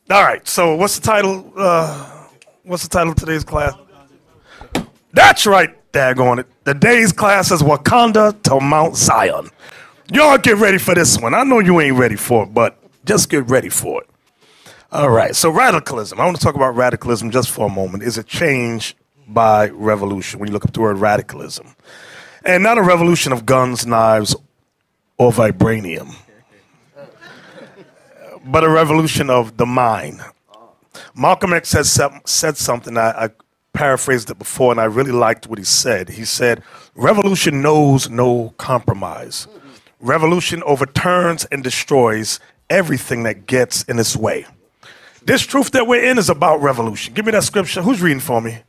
All right, so what's the title? What's the title of today's class? That's right, daggone it. Today's class is Wakanda to Mount Zion. Y'all get ready for this one. I know you ain't ready for it, but just get ready for it. All right, so radicalism. I want to talk about radicalism just for a moment. Is a change by revolution when you look up the word radicalism. And not a revolution of guns, knives, or vibranium, but a revolution of the mind. Malcolm X has said something, I paraphrased it before, and I really liked what he said. He said, revolution knows no compromise. Revolution overturns and destroys everything that gets in its way. This truth that we're in is about revolution. Give me that scripture. Who's reading for me?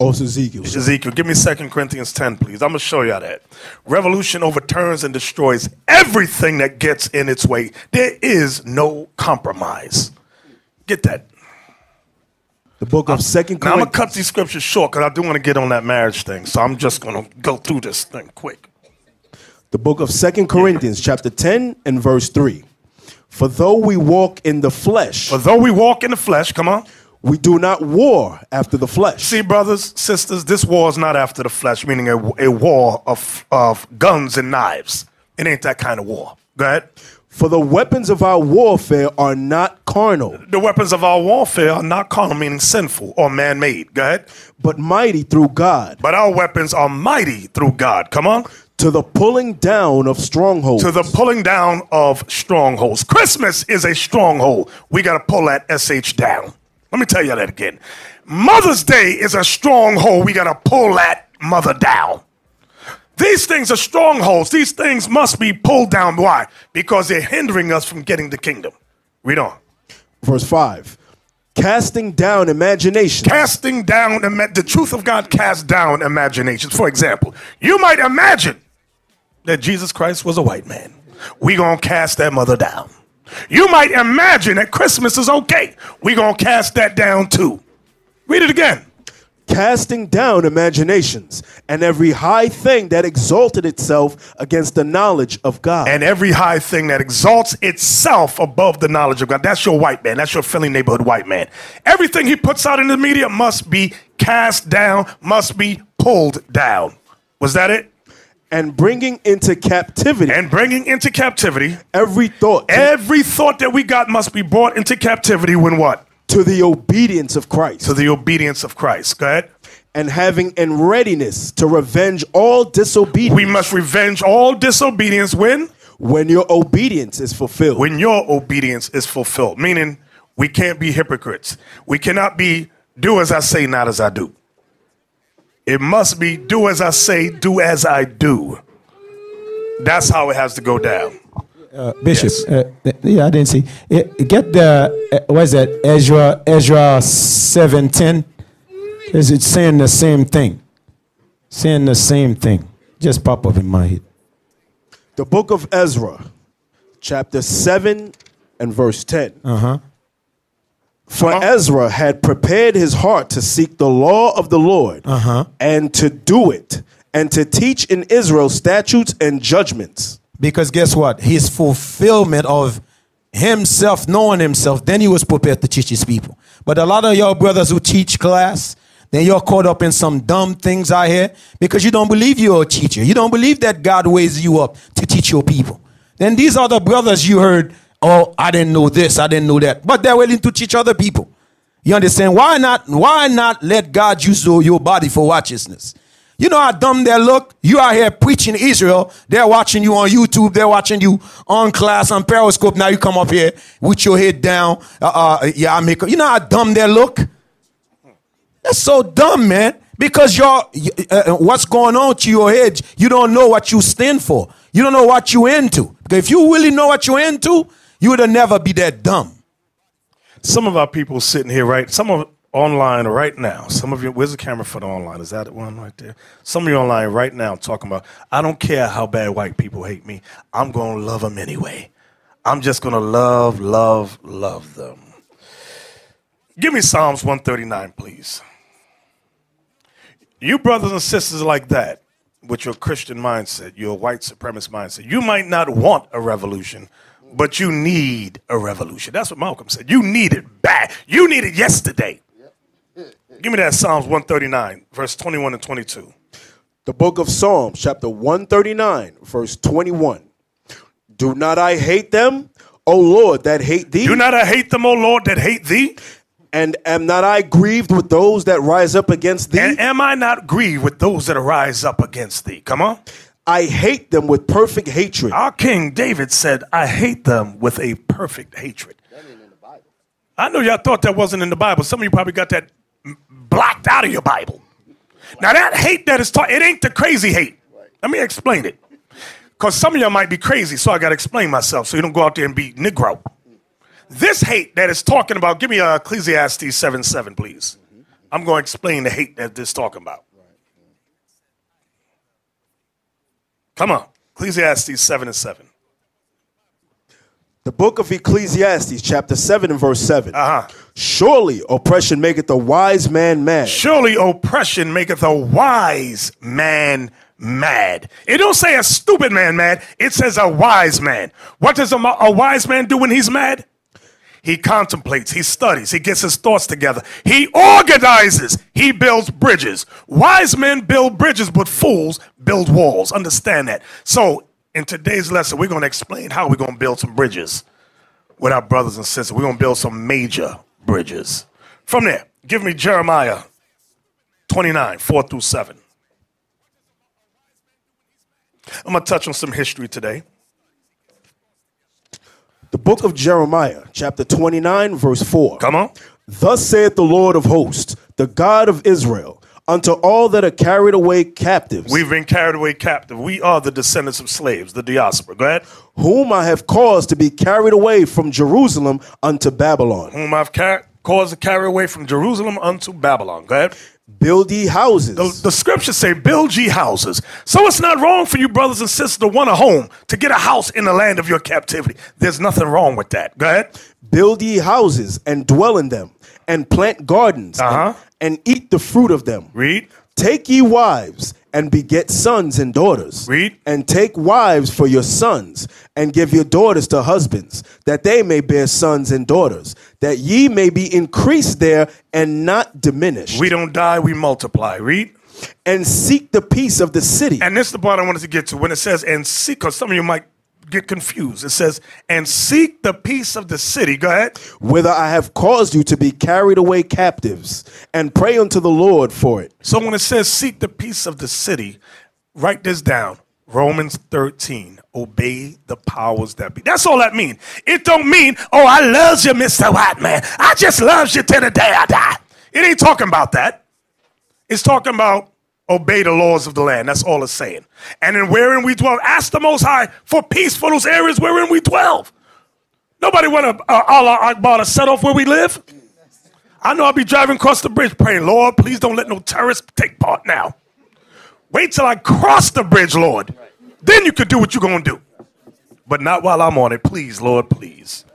Oh, it's Ezekiel. It's Ezekiel. Give me 2 Corinthians 10, please. I'm going to show you that. Revolution overturns and destroys everything that gets in its way. There is no compromise. Get that. The book of 2 Corinthians. Now, I'm going to cut these scriptures short because I do want to get on that marriage thing. So I'm just going to go through this thing quick. The book of 2 Corinthians, chapter 10 and verse 3. For though we walk in the flesh. For though we walk in the flesh, come on. We do not war after the flesh. See, brothers, sisters, this war is not after the flesh, meaning a war of guns and knives. It ain't that kind of war. Go ahead. For the weapons of our warfare are not carnal. The weapons of our warfare are not carnal, meaning sinful or man-made. Go ahead. But mighty through God. But our weapons are mighty through God. Come on. To the pulling down of strongholds. To the pulling down of strongholds. Christmas is a stronghold. We got to pull that SH down. Let me tell you that again. Mother's Day is a stronghold. We got to pull that mother down. These things are strongholds. These things must be pulled down. Why? Because they're hindering us from getting the kingdom. Read on. Verse 5. Casting down imaginations. Casting down, the truth of God casts down imaginations. For example, you might imagine that Jesus Christ was a white man. We gonna cast that mother down. You might imagine that Christmas is okay. We gonna cast that down too. Read it again. Casting down imaginations and every high thing that exalted itself against the knowledge of God. And every high thing that exalts itself above the knowledge of God. That's your white man. That's your Philly neighborhood white man. Everything he puts out in the media must be cast down, must be pulled down. Was that it? And bringing into captivity. And bringing into captivity. Every thought. Every thought that we got must be brought into captivity when what? To the obedience of Christ. To the obedience of Christ. Go ahead. And having in readiness to revenge all disobedience. We must revenge all disobedience when? When your obedience is fulfilled. When your obedience is fulfilled. Meaning we can't be hypocrites. We cannot be do as I say, not as I do. It must be do as I say, do as I do. That's how it has to go down. Bishop, yes. Yeah, I didn't see. Get the, what is that, Ezra 7:10. Is it saying the same thing? Saying the same thing. Just pop up in my head. The book of Ezra, chapter 7 and verse 10. For Ezra had prepared his heart to seek the law of the Lord and to do it and to teach in Israel statutes and judgments. Because guess what? His fulfillment of himself, knowing himself, then he was prepared to teach his people. But a lot of y'all brothers who teach class, then you're caught up in some dumb things out here because you don't believe you're a teacher. You don't believe that God weighs you up to teach your people. Then these other brothers you heard, oh, I didn't know this, I didn't know that. But they're willing to teach other people. You understand? Why not let God use your body for righteousness? You know how dumb they look? You are here preaching Israel. They're watching you on YouTube. They're watching you on class, on Periscope. Now you come up here with your head down. You know how dumb they look? That's so dumb, man. Because what's going on to your head, you don't know what you stand for. You don't know what you're into. Because if you really know what you're into, you would have never be that dumb. Some of our people sitting here, right? Some of online right now. Some of you, where's the camera for the online? Is that the one right there? Some of you online right now talking about, I don't care how bad white people hate me. I'm going to love them anyway. I'm just going to love them. Give me Psalms 139, please. You brothers and sisters like that, with your Christian mindset, your white supremacist mindset, you might not want a revolution, But you need a revolution. That's what Malcolm said. You need it bad. You need it yesterday. Give me that Psalms 139, verse 21 and 22. The book of Psalms, chapter 139, verse 21. Do not I hate them, O Lord, that hate thee? Do not I hate them, O Lord, that hate thee? And am not I grieved with those that rise up against thee? And am I not grieved with those that arise up against thee? Come on. I hate them with perfect hatred. Our King David said, I hate them with a perfect hatred. That ain't in the Bible. I know y'all thought that wasn't in the Bible. Some of you probably got that blocked out of your Bible. Now that hate that is taught, it ain't the crazy hate. Let me explain it. Because some of y'all might be crazy, so I got to explain myself so you don't go out there and be Negro. This hate that is talking about, give me Ecclesiastes 7:7, please. I'm going to explain the hate that this is talking about. Come on, Ecclesiastes 7:7. The book of Ecclesiastes, chapter 7 and verse 7. Uh-huh. Surely oppression maketh a wise man mad. Surely oppression maketh a wise man mad. It don't say a stupid man mad. It says a wise man. What does a wise man do when he's mad? He contemplates, he studies, he gets his thoughts together. He organizes, he builds bridges. Wise men build bridges, but fools build walls. Understand that. So in today's lesson, we're going to explain how we're going to build some bridges with our brothers and sisters. We're going to build some major bridges. From there, give me Jeremiah 29, 4 through 7. I'm going to touch on some history today. The book of Jeremiah, chapter 29, verse 4. Come on. Thus saith the Lord of hosts, the God of Israel, unto all that are carried away captives. We've been carried away captive. We are the descendants of slaves, the diaspora. Go ahead. Whom I have caused to be carried away from Jerusalem unto Babylon. Whom I've caused to carry away from Jerusalem unto Babylon. Go ahead. Build ye houses. The scriptures say, build ye houses. So it's not wrong for you brothers and sisters to want a home, to get a house in the land of your captivity. There's nothing wrong with that. Go ahead. Build ye houses and dwell in them, and plant gardens, and eat the fruit of them. Read. Take ye wives, and beget sons and daughters. Read. And take wives for your sons, and give your daughters to husbands, that they may bear sons and daughters, that ye may be increased there and not diminished. We don't die, we multiply. Read. And seek the peace of the city. And this is the part I wanted to get to. When it says, and seek, because some of you might get confused. It says, and seek the peace of the city. Go ahead. Whither I have caused you to be carried away captives, and pray unto the Lord for it. So when it says seek the peace of the city, write this down. Romans 13, obey the powers that be. That's all that means. It don't mean, oh, I love you, Mr. White Man. I just love you till the day I die. It ain't talking about that. It's talking about obey the laws of the land. That's all it's saying. And then wherein we dwell, ask the Most High for peace for those areas wherein we dwell. Nobody want Allah Akbar to set off where we live. I know I'll be driving across the bridge praying, Lord, please don't let no terrorists take part now. Wait till I cross the bridge, Lord. Then you could do what you're going to do. But not while I'm on it. Please, Lord, please.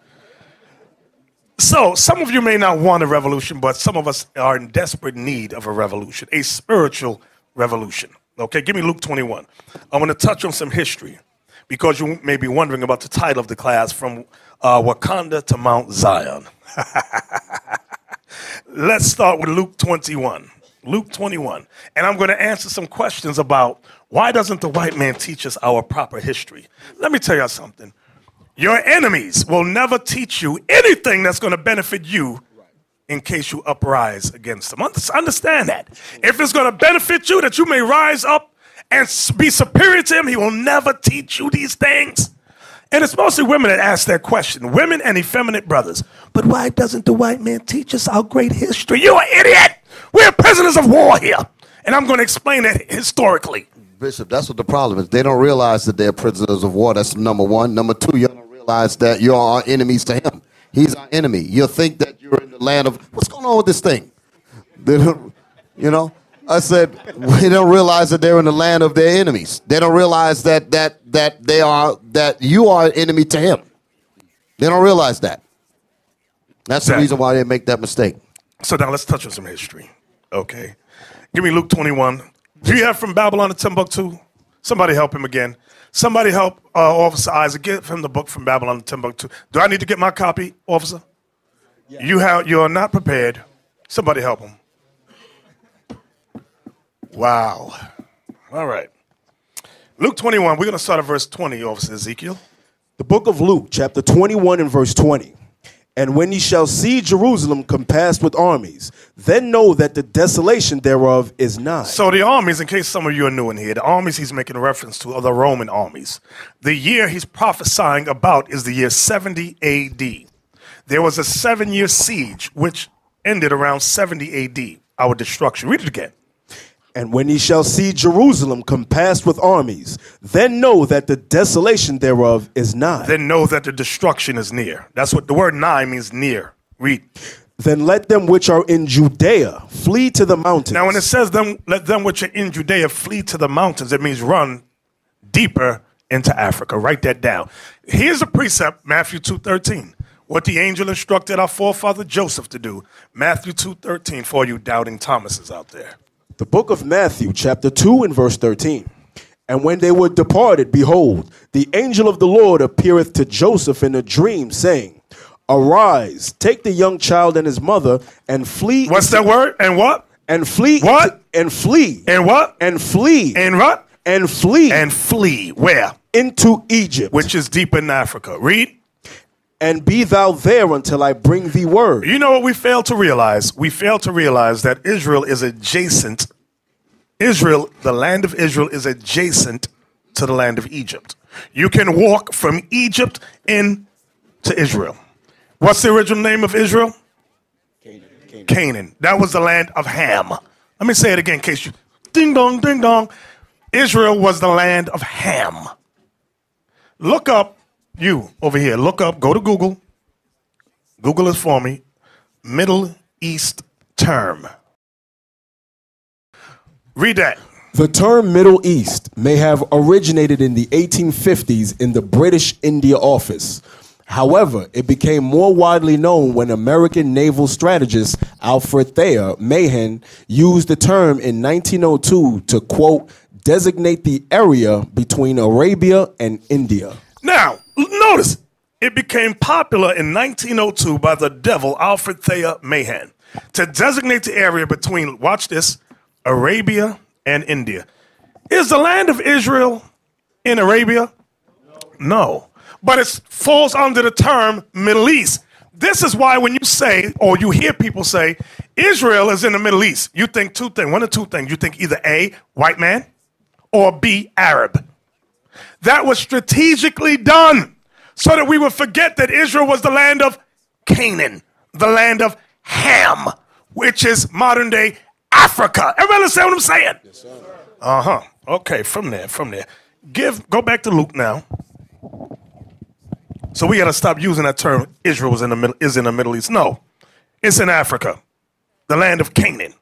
So some of you may not want a revolution, but some of us are in desperate need of a revolution, a spiritual revolution. Okay, give me Luke 21. I want to touch on some history because you may be wondering about the title of the class, from Wakanda to Mount Zion. Let's start with Luke 21. Luke 21. And I'm going to answer some questions about why doesn't the white man teach us our proper history? Let me tell you something. Your enemies will never teach you anything that's going to benefit you in case you uprise against them. Understand that. If it's going to benefit you, that you may rise up and be superior to him, he will never teach you these things. And it's mostly women that ask that question. Women and effeminate brothers. But why doesn't the white man teach us our great history? You're an idiot. We're prisoners of war here. And I'm going to explain that historically. Bishop, that's what the problem is. They don't realize that they're prisoners of war. That's number one. Number two, you don't realize that you're our enemies to him. He's our enemy. You'll think that you're in the land of, what's going on with this thing? They don't, you know, I said, they don't realize that they're in the land of their enemies. They don't realize that you are an enemy to him. They don't realize that. That's the reason why they make that mistake. So now let's touch on some history. Okay. Give me Luke 21. Do you have from Babylon to Timbuktu? Somebody help him again. Somebody help Officer Isaac. Give him the book from Babylon to Timbuktu. Do I need to get my copy, officer? Yeah. You are not prepared. Somebody help him. Wow. All right. Luke 21. We're going to start at verse 20, Officer Ezekiel. The book of Luke, chapter 21 and verse 20. And when ye shall see Jerusalem compassed with armies, then know that the desolation thereof is nigh. So the armies, in case some of you are new in here, the armies he's making reference to are the Roman armies. The year he's prophesying about is the year 70 AD. There was a 7-year siege which ended around 70 AD, our destruction. Read it again. And when ye shall see Jerusalem compassed with armies, then know that the desolation thereof is nigh. Then know that the destruction is near. That's what the word nigh means, near. Read. Then let them which are in Judea flee to the mountains. Now when it says let them which are in Judea flee to the mountains, it means run deeper into Africa. Write that down. Here's a precept, Matthew 2:13. What the angel instructed our forefather Joseph to do. Matthew 2:13 for you doubting Thomases out there. The book of Matthew, chapter 2 and verse 13. And when they were departed, behold, the angel of the Lord appeareth to Joseph in a dream, saying, Arise, take the young child and his mother, and flee. What's that word? And what? And flee. What? And flee. And what? And flee. And what? And flee. And flee. Where? Into Egypt. Which is deep in Africa. Read. And be thou there until I bring thee word. You know what we fail to realize? We fail to realize that Israel is adjacent. Israel, the land of Israel, is adjacent to the land of Egypt. You can walk from Egypt into Israel. What's the original name of Israel? Canaan. That was the land of Ham. Let me say it again in case you... Ding dong, ding dong. Israel was the land of Ham. Look up. You over here, look up, go to Google. Google it for me. Middle East term. Read that. The term Middle East may have originated in the 1850s in the British India Office. However, it became more widely known when American naval strategist Alfred Thayer Mahan used the term in 1902 to, quote, designate the area between Arabia and India. Now, notice, it became popular in 1902 by the devil Alfred Thayer Mahan to designate the area between, watch this, Arabia and India. Is the land of Israel in Arabia? No. But it falls under the term Middle East. This is why when you say, or you hear people say, Israel is in the Middle East, you think two things, one of two things. You think either A, white man, or B, Arab. That was strategically done so that we would forget that Israel was the land of Canaan, the land of Ham, which is modern day Africa. Everybody understand what I'm saying? Yes, sir. Uh-huh. Okay, from there. Go back to Luke now. So we got to stop using that term, Israel is in the Middle East. No, it's in Africa, the land of Canaan.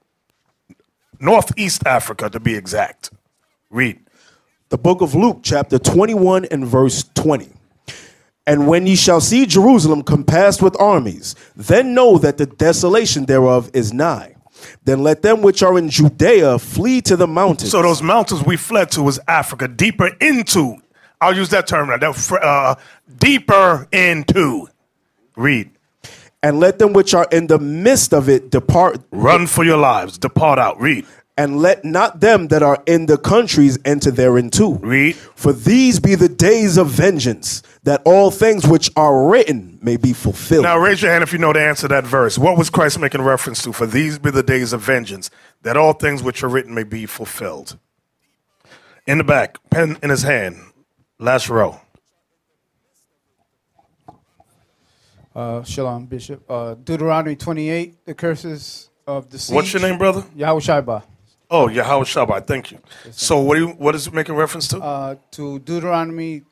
Northeast Africa, to be exact. Read. The book of Luke, chapter 21 and verse 20. And when ye shall see Jerusalem compassed with armies, then know that the desolation thereof is nigh. Then let them which are in Judea flee to the mountains. So those mountains we fled to was Africa, deeper into. I'll use that term now. Deeper into. Read. And let them which are in the midst of it depart. Run for your lives. Depart out. Read. And let not them that are in the countries enter thereinto. Read. For these be the days of vengeance, that all things which are written may be fulfilled. Now raise your hand if you know the answer to that verse. What was Christ making reference to? For these be the days of vengeance, that all things which are written may be fulfilled. In the back, pen in his hand, last row. Shalom, Bishop. Deuteronomy 28, the curses of the siege. What's your name, brother? Yahushua. Oh, Yahweh Shabbat, thank you. Yes, so what is it making reference to? To Deuteronomy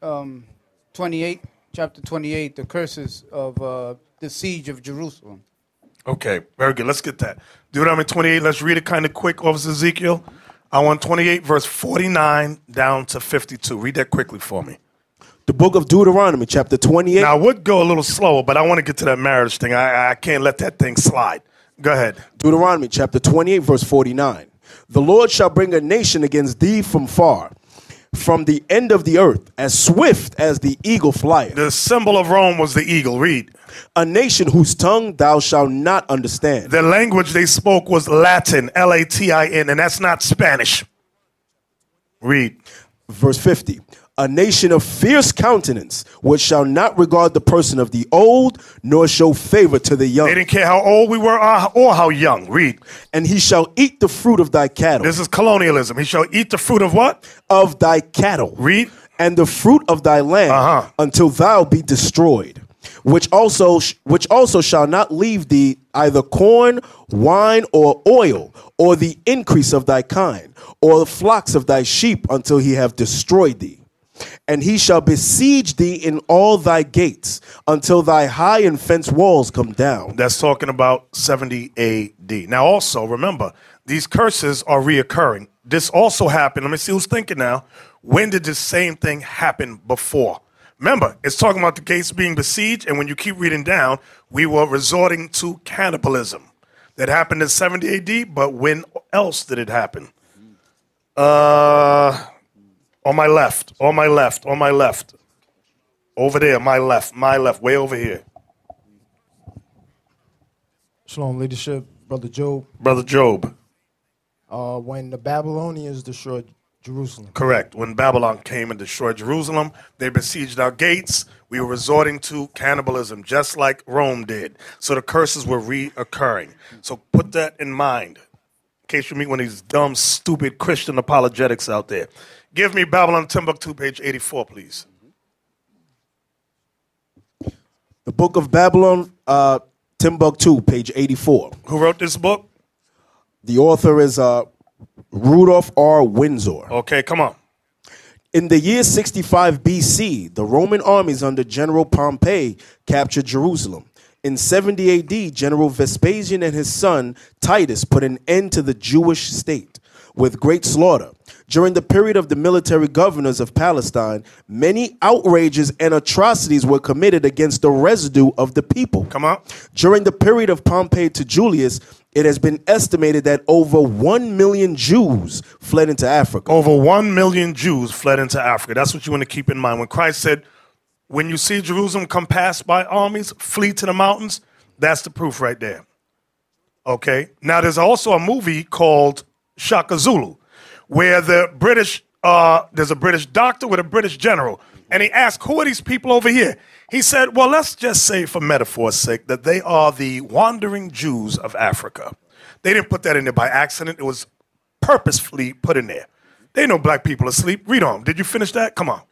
28, chapter 28, the curses of the siege of Jerusalem. Okay, very good. Let's get that. Deuteronomy 28, let's read it kind of quick, Officer Ezekiel. I want 28, verse 49 down to 52. Read that quickly for me. The book of Deuteronomy, chapter 28. Now, I would go a little slower, but I want to get to that marriage thing. I can't let that thing slide. Go ahead. Deuteronomy, chapter 28, verse 49. The Lord shall bring a nation against thee from far, from the end of the earth, as swift as the eagle flieth. The symbol of Rome was the eagle. Read. A nation whose tongue thou shalt not understand. The language they spoke was Latin, Latin, and that's not Spanish. Read. Verse 50. A nation of fierce countenance, which shall not regard the person of the old, nor show favor to the young. They didn't care how old we were or how young. Read. And he shall eat the fruit of thy cattle. This is colonialism. He shall eat the fruit of what? Of thy cattle. Read. And the fruit of thy land, until thou be destroyed. Which also shall not leave thee either corn, wine, or oil, or the increase of thy kind, or the flocks of thy sheep, until he have destroyed thee. And he shall besiege thee in all thy gates, until thy high and fenced walls come down. That's talking about 70 AD. Now also, remember, these curses are reoccurring. This also happened. Let me see who's thinking now. When did this same thing happen before? Remember, it's talking about the gates being besieged, and when you keep reading down, we were resorting to cannibalism. That happened in 70 AD, but when else did it happen? On my left, on my left, on my left. Over there, my left, way over here. Shalom, leadership, Brother Job. Brother Job. When the Babylonians destroyed Jerusalem. Correct. When Babylon came and destroyed Jerusalem, they besieged our gates. We were resorting to cannibalism, just like Rome did. So the curses were reoccurring. So put that in mind, in case you meet one of these dumb, stupid Christian apologetics out there. Give me Babylon Timbuktu, page 84, please. The book of Babylon, Timbuktu, page 84. Who wrote this book? The author is Rudolph R. Windsor. Okay, come on. In the year 65 BC, the Roman armies under General Pompey captured Jerusalem. In 70 AD, General Vespasian and his son Titus put an end to the Jewish state with great slaughter. During the period of the military governors of Palestine, many outrages and atrocities were committed against the residue of the people. Come on. During the period of Pompey to Julius, it has been estimated that over 1 million Jews fled into Africa. Over 1 million Jews fled into Africa. That's what you want to keep in mind. When Christ said, when you see Jerusalem come past by armies, flee to the mountains, that's the proof right there. Okay? Now, there's also a movie called Shaka Zulu, where the British, there's a British doctor with a British general, and he asked, who are these people over here? He said, well, let's just say for metaphor's sake that they are the wandering Jews of Africa. They didn't put that in there by accident. It was purposefully put in there. They know black people asleep. Read on. Did you finish that? Come on.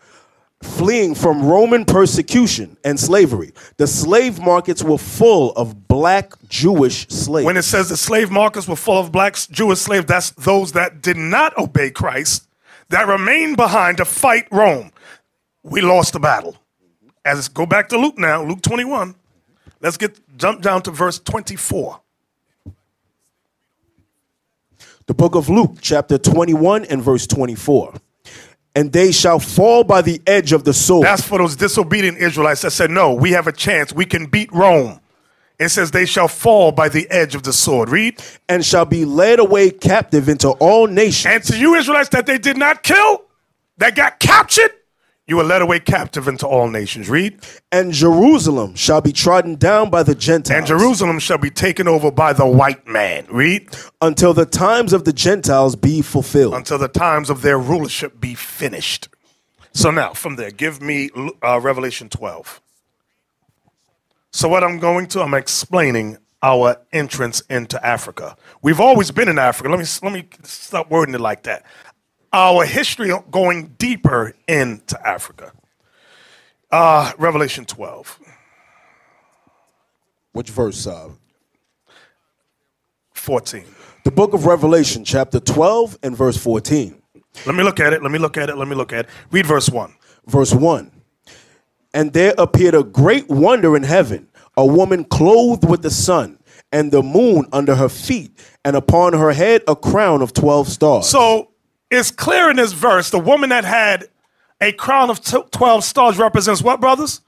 Fleeing from Roman persecution and slavery, the slave markets were full of black Jewish slaves. When it says the slave markets were full of black Jewish slaves, that's those that did not obey Christ, that remained behind to fight Rome. We lost the battle. As go back to Luke now, Luke 21. Let's jump down to verse 24. The book of Luke, chapter 21 and verse 24. And they shall fall by the edge of the sword. That's for those disobedient Israelites that said, no, we have a chance. We can beat Rome. It says they shall fall by the edge of the sword. Read. And shall be led away captive into all nations. And to you Israelites that they did not kill, that got captured, you were led away captive into all nations. Read. And Jerusalem shall be trodden down by the Gentiles. And Jerusalem shall be taken over by the white man. Read. Until the times of the Gentiles be fulfilled. Until the times of their rulership be finished. So now, from there, give me Revelation 12. So what I'm explaining our entrance into Africa. We've always been in Africa. Let me stop wording it like that. Our history going deeper into Africa. Revelation 12. Which verse? 14. The book of Revelation, chapter 12 and verse 14. Let me look at it. Read verse 1. Verse 1. And there appeared a great wonder in heaven, a woman clothed with the sun, and the moon under her feet, and upon her head a crown of 12 stars. So it's clear in this verse, the woman that had a crown of 12 stars represents what, brothers?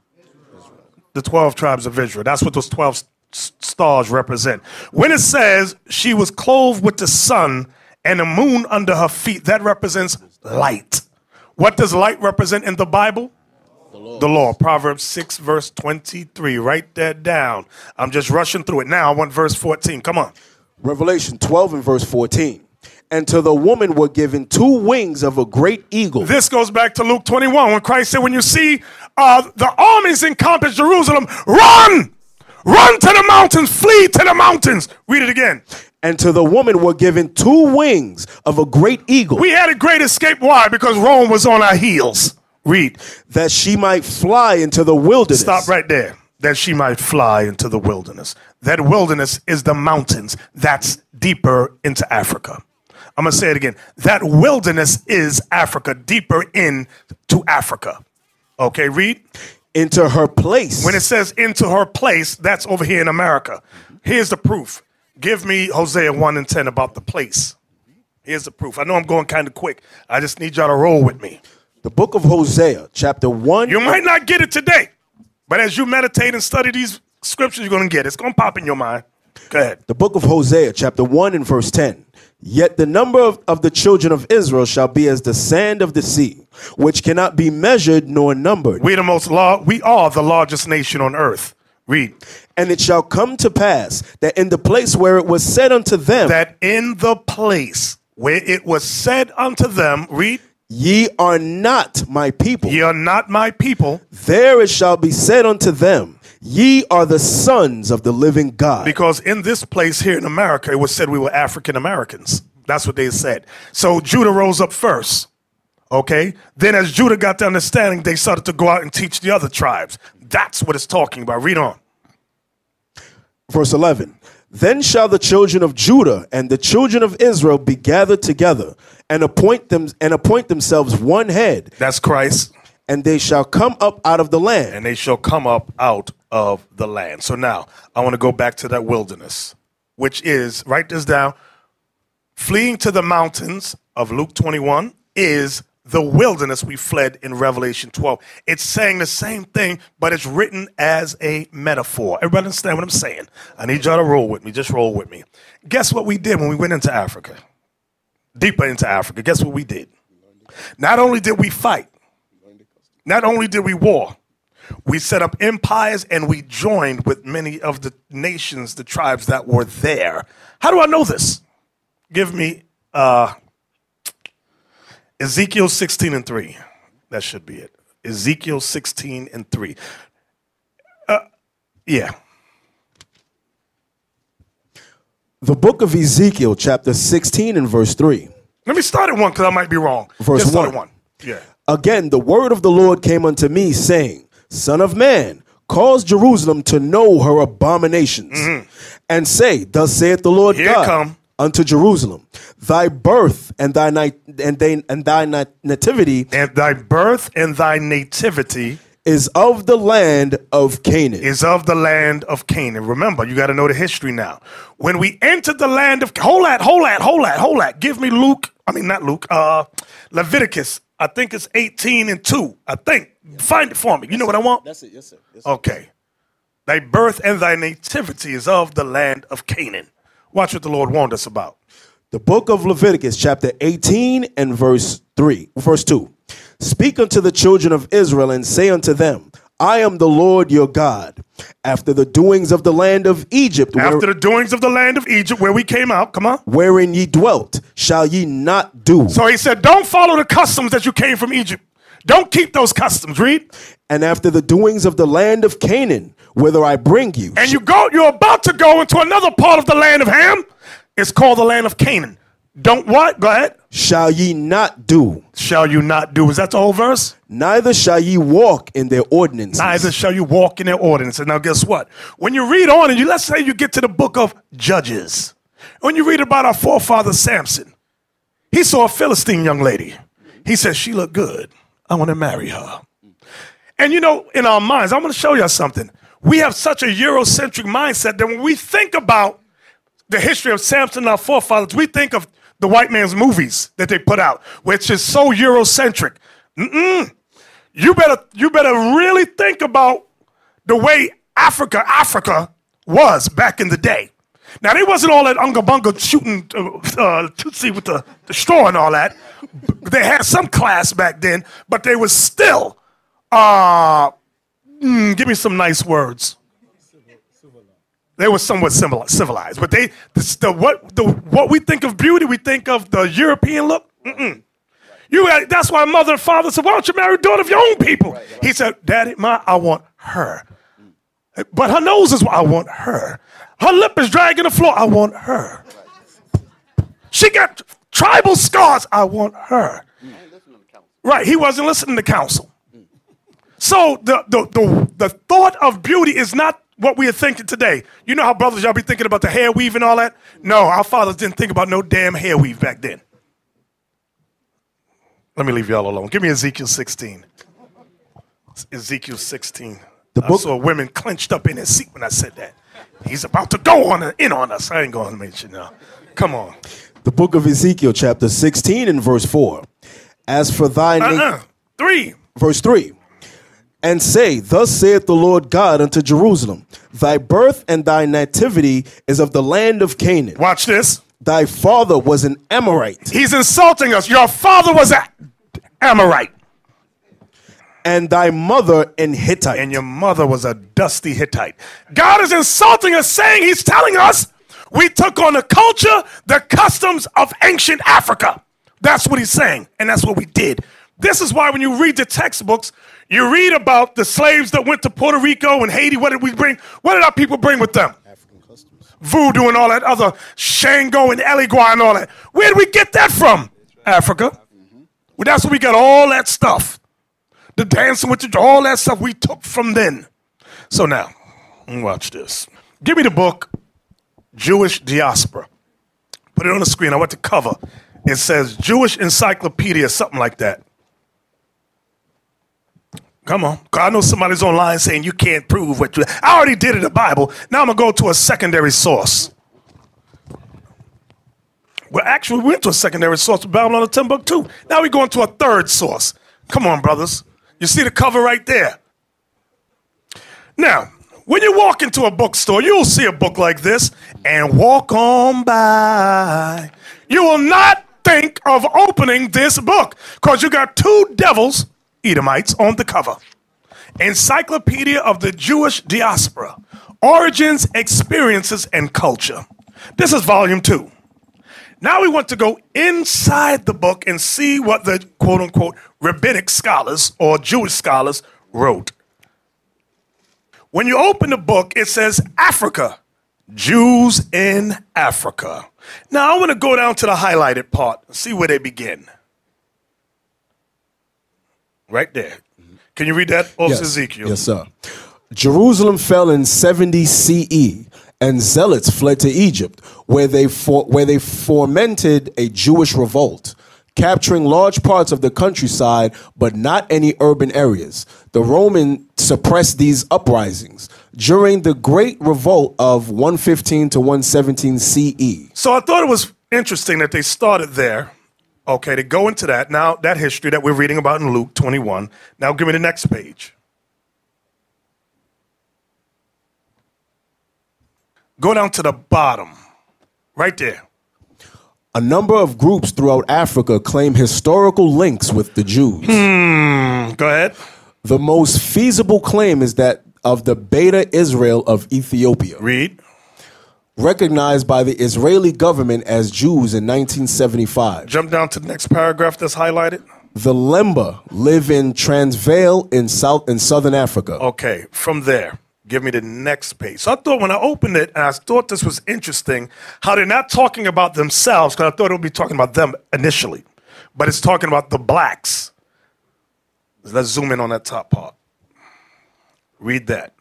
The 12 tribes of Israel. That's what those 12 stars represent. When it says she was clothed with the sun and the moon under her feet, that represents light. What does light represent in the Bible? The law. Proverbs 6, verse 23. Write that down. I'm just rushing through it. Now I want verse 14. Come on. Revelation 12 and verse 14. And to the woman were given 2 wings of a great eagle. This goes back to Luke 21 when Christ said, when you see the armies encompass Jerusalem, run! Run to the mountains, flee to the mountains. Read it again. And to the woman were given 2 wings of a great eagle. We had a great escape. Why? Because Rome was on our heels. Read. That she might fly into the wilderness. Stop right there. That she might fly into the wilderness. That wilderness is the mountains. That's deeper into Africa. I'm going to say it again. That wilderness is Africa, deeper into Africa. Okay, read. Into her place. When it says into her place, that's over here in America. Here's the proof. Give me Hosea 1 and 10 about the place. Here's the proof. I know I'm going kind of quick. I just need y'all to roll with me. The book of Hosea, chapter 1. You might not get it today, but as you meditate and study these scriptures, you're going to get it. It's going to pop in your mind. Go ahead. The book of Hosea, chapter 1 and verse 10. Yet the number of the children of Israel shall be as the sand of the sea, which cannot be measured nor numbered. We are the largest nation on earth. Read. And it shall come to pass that in the place where it was said unto them. That in the place where it was said unto them. Read. Ye are not my people. Ye are not my people. There it shall be said unto them. Ye are the sons of the living God. Because in this place here in America, it was said we were African Americans. That's what they said. So Judah rose up first. Okay. Then as Judah got the understanding, they started to go out and teach the other tribes. That's what it's talking about. Read on. Verse 11. Then shall the children of Judah and the children of Israel be gathered together and appoint themselves one head. That's Christ. And they shall come up out of the land. And they shall come up out of the land. So now I want to go back to that wilderness, which is, write this down, fleeing to the mountains of Luke 21 is the wilderness we fled in Revelation 12. It's saying the same thing, but it's written as a metaphor. Everybody understand what I'm saying? I need y'all to roll with me. Just roll with me. Guess what we did when we went into Africa? Deeper into Africa. Guess what we did? Not only did we fight, not only did we war, we set up empires and we joined with many of the nations, the tribes that were there. How do I know this? Give me Ezekiel 16 and 3. That should be it. Ezekiel 16 and 3. Yeah. The book of Ezekiel, chapter 16 and verse 3. Let me start at 1 because I might be wrong. Verse Just start 1. at 1. Yeah. Again, the word of the Lord came unto me, saying, Son of man, cause Jerusalem to know her abominations, and say, Thus saith the Lord Here God come. unto Jerusalem, thy birth and thy nativity And thy birth and thy nativity is of the land of Canaan. is of the land of Canaan. Remember, you got to know the history now. When we entered the land of, hold that. Give me Leviticus. I think it's 18 and 2. I think. Find it for me. You know what I want? That's it. Yes, sir. Yes, sir. Okay. Thy birth and thy nativity is of the land of Canaan. Watch what the Lord warned us about. The book of Leviticus, chapter 18 and verse 2. Speak unto the children of Israel and say unto them, I am the Lord your God. After the doings of the land of Egypt, After the doings of the land of Egypt, where we came out, come on. wherein ye dwelt, shall ye not do. So he said, don't follow the customs that you came from Egypt. Don't keep those customs. Read. And after the doings of the land of Canaan, whither I bring you. And you're about to go into another part of the land of Ham. It's called the land of Canaan. Don't what? Go ahead. Shall ye not do. Shall you not do? Is that the whole verse? Neither shall ye walk in their ordinances. Neither shall you walk in their ordinances. Now, guess what? When you read on, and let's say you get to the book of Judges. When you read about our forefather Samson, he saw a Philistine young lady. He said, she looked good. I want to marry her. And in our minds, I'm going to show you something. We have such a Eurocentric mindset that when we think about the history of Samson and our forefathers, we think of the white man's movies that they put out, which is so Eurocentric. You better really think about the way Africa was back in the day. Now, they wasn't all that unga bunga shooting Tootsie with the straw and all that. They had some class back then, but they was still, give me some nice words. They were somewhat civilized, but what we think of beauty, we think of the European look. That's why mother and father said, why don't you marry a daughter of your own people? He said, Daddy, I want her. But her nose is, I want her. Her lip is dragging the floor, I want her. She got tribal scars, I want her. Right, he wasn't listening to counsel. So the thought of beauty is not what we are thinking today. You know how brothers, y'all be thinking about the hair weave and all that? No, our fathers didn't think about no damn hair weave back then. Let me leave y'all alone. Give me Ezekiel 16. Ezekiel 16. I saw women clenched up in their seat when I said that. He's about to go in on us. I ain't going to mention now. Come on. The book of Ezekiel, chapter 16 and verse 4. As for thy 3. Verse 3. And say, thus saith the Lord God unto Jerusalem, thy birth and thy nativity is of the land of Canaan. Watch this. Thy father was an Amorite. He's insulting us. Your father was an Amorite. And thy mother an Hittite. And your mother was a dusty Hittite. God is insulting us, saying, he's telling us we took on the culture, the customs of ancient Africa. That's what he's saying. And that's what we did. This is why when you read the textbooks, you read about the slaves that went to Puerto Rico and Haiti. What did we bring? What did our people bring with them? African customs. Voodoo and all that other Shango and Eligua and all that. Where did we get that from? Africa. Well, that's where we got all that stuff. The dancing with all that stuff we took from then. So now, watch this. Give me the book, Jewish Diaspora. Put it on the screen. I want the cover. It says Jewish Encyclopedia, something like that. Come on. I know somebody's online saying you can't prove what you... I already did it in the Bible. Now I'm going to go to a secondary source. Well, actually, we went to a secondary source with Babylon and Timbuktu. Now we're going to a third source. Come on, brothers. You see the cover right there. Now, when you walk into a bookstore, you'll see a book like this and walk on by. You will not think of opening this book because you got two devils, Edomites, on the cover. Encyclopedia of the Jewish Diaspora, Origins, Experiences, and Culture. This is volume 2. Now we want to go inside the book and see what the quote-unquote rabbinic scholars or Jewish scholars wrote. When you open the book, it says Africa, Jews in Africa. Now I want to go down to the highlighted part and see where they begin. Right there. Can you read that, Officer Ezekiel? Yes, sir. Jerusalem fell in 70 CE, and zealots fled to Egypt, where they fomented a Jewish revolt, capturing large parts of the countryside, but not any urban areas. The Romans suppressed these uprisings during the Great Revolt of 115 to 117 CE. So I thought it was interesting that they started there. Okay, to go into that. Now, that history that we're reading about in Luke 21. Now, give me the next page. Go down to the bottom. Right there. A number of groups throughout Africa claim historical links with the Jews. Go ahead. The most feasible claim is that of the Beta Israel of Ethiopia. Read. Recognized by the Israeli government as Jews in 1975. Jump down to the next paragraph that's highlighted. The Lemba live in Transvaal in southern Africa. Okay, from there, give me the next page. So I thought when I opened it, and I thought this was interesting, how they're not talking about themselves, because I thought it would be talking about them initially, but it's talking about the blacks. Let's zoom in on that top part. Read that.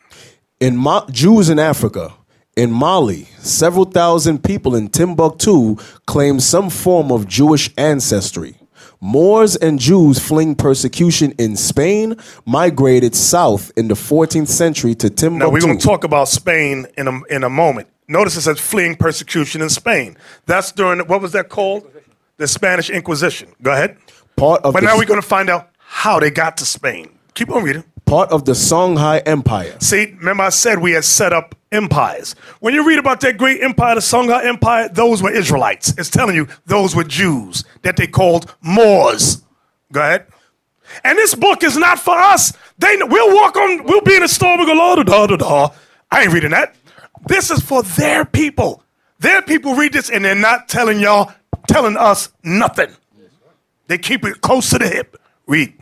Jews in Africa. In Mali, several thousand people in Timbuktu claim some form of Jewish ancestry. Moors and Jews fleeing persecution in Spain migrated south in the 14th century to Timbuktu. Now, we're going to talk about Spain in a moment. Notice it says fleeing persecution in Spain. That's during, what was that called? The Spanish Inquisition. Go ahead. But now we're going to find out how they got to Spain. Keep on reading. part of the Songhai Empire. See, remember I said we had set up empires. When you read about that great empire, the Songhai Empire, those were Israelites. It's telling you those were Jews that they called Moors. Go ahead. And this book is not for us. We'll be in a store, we'll go, la-da-da-da-da. I ain't reading that. This is for their people. Their people read this and they're not telling us nothing. They keep it close to the hip. Read.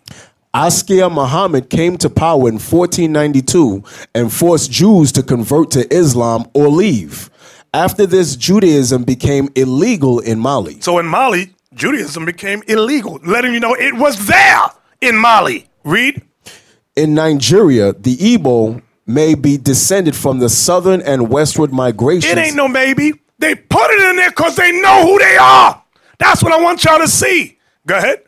Askia Muhammad came to power in 1492 and forced Jews to convert to Islam or leave. After this, Judaism became illegal in Mali. So in Mali, Judaism became illegal, letting you know it was there in Mali. Read. In Nigeria, the Igbo may be descended from the southern and westward migrations. It ain't no maybe. They put it in there because they know who they are. That's what I want y'all to see. Go ahead.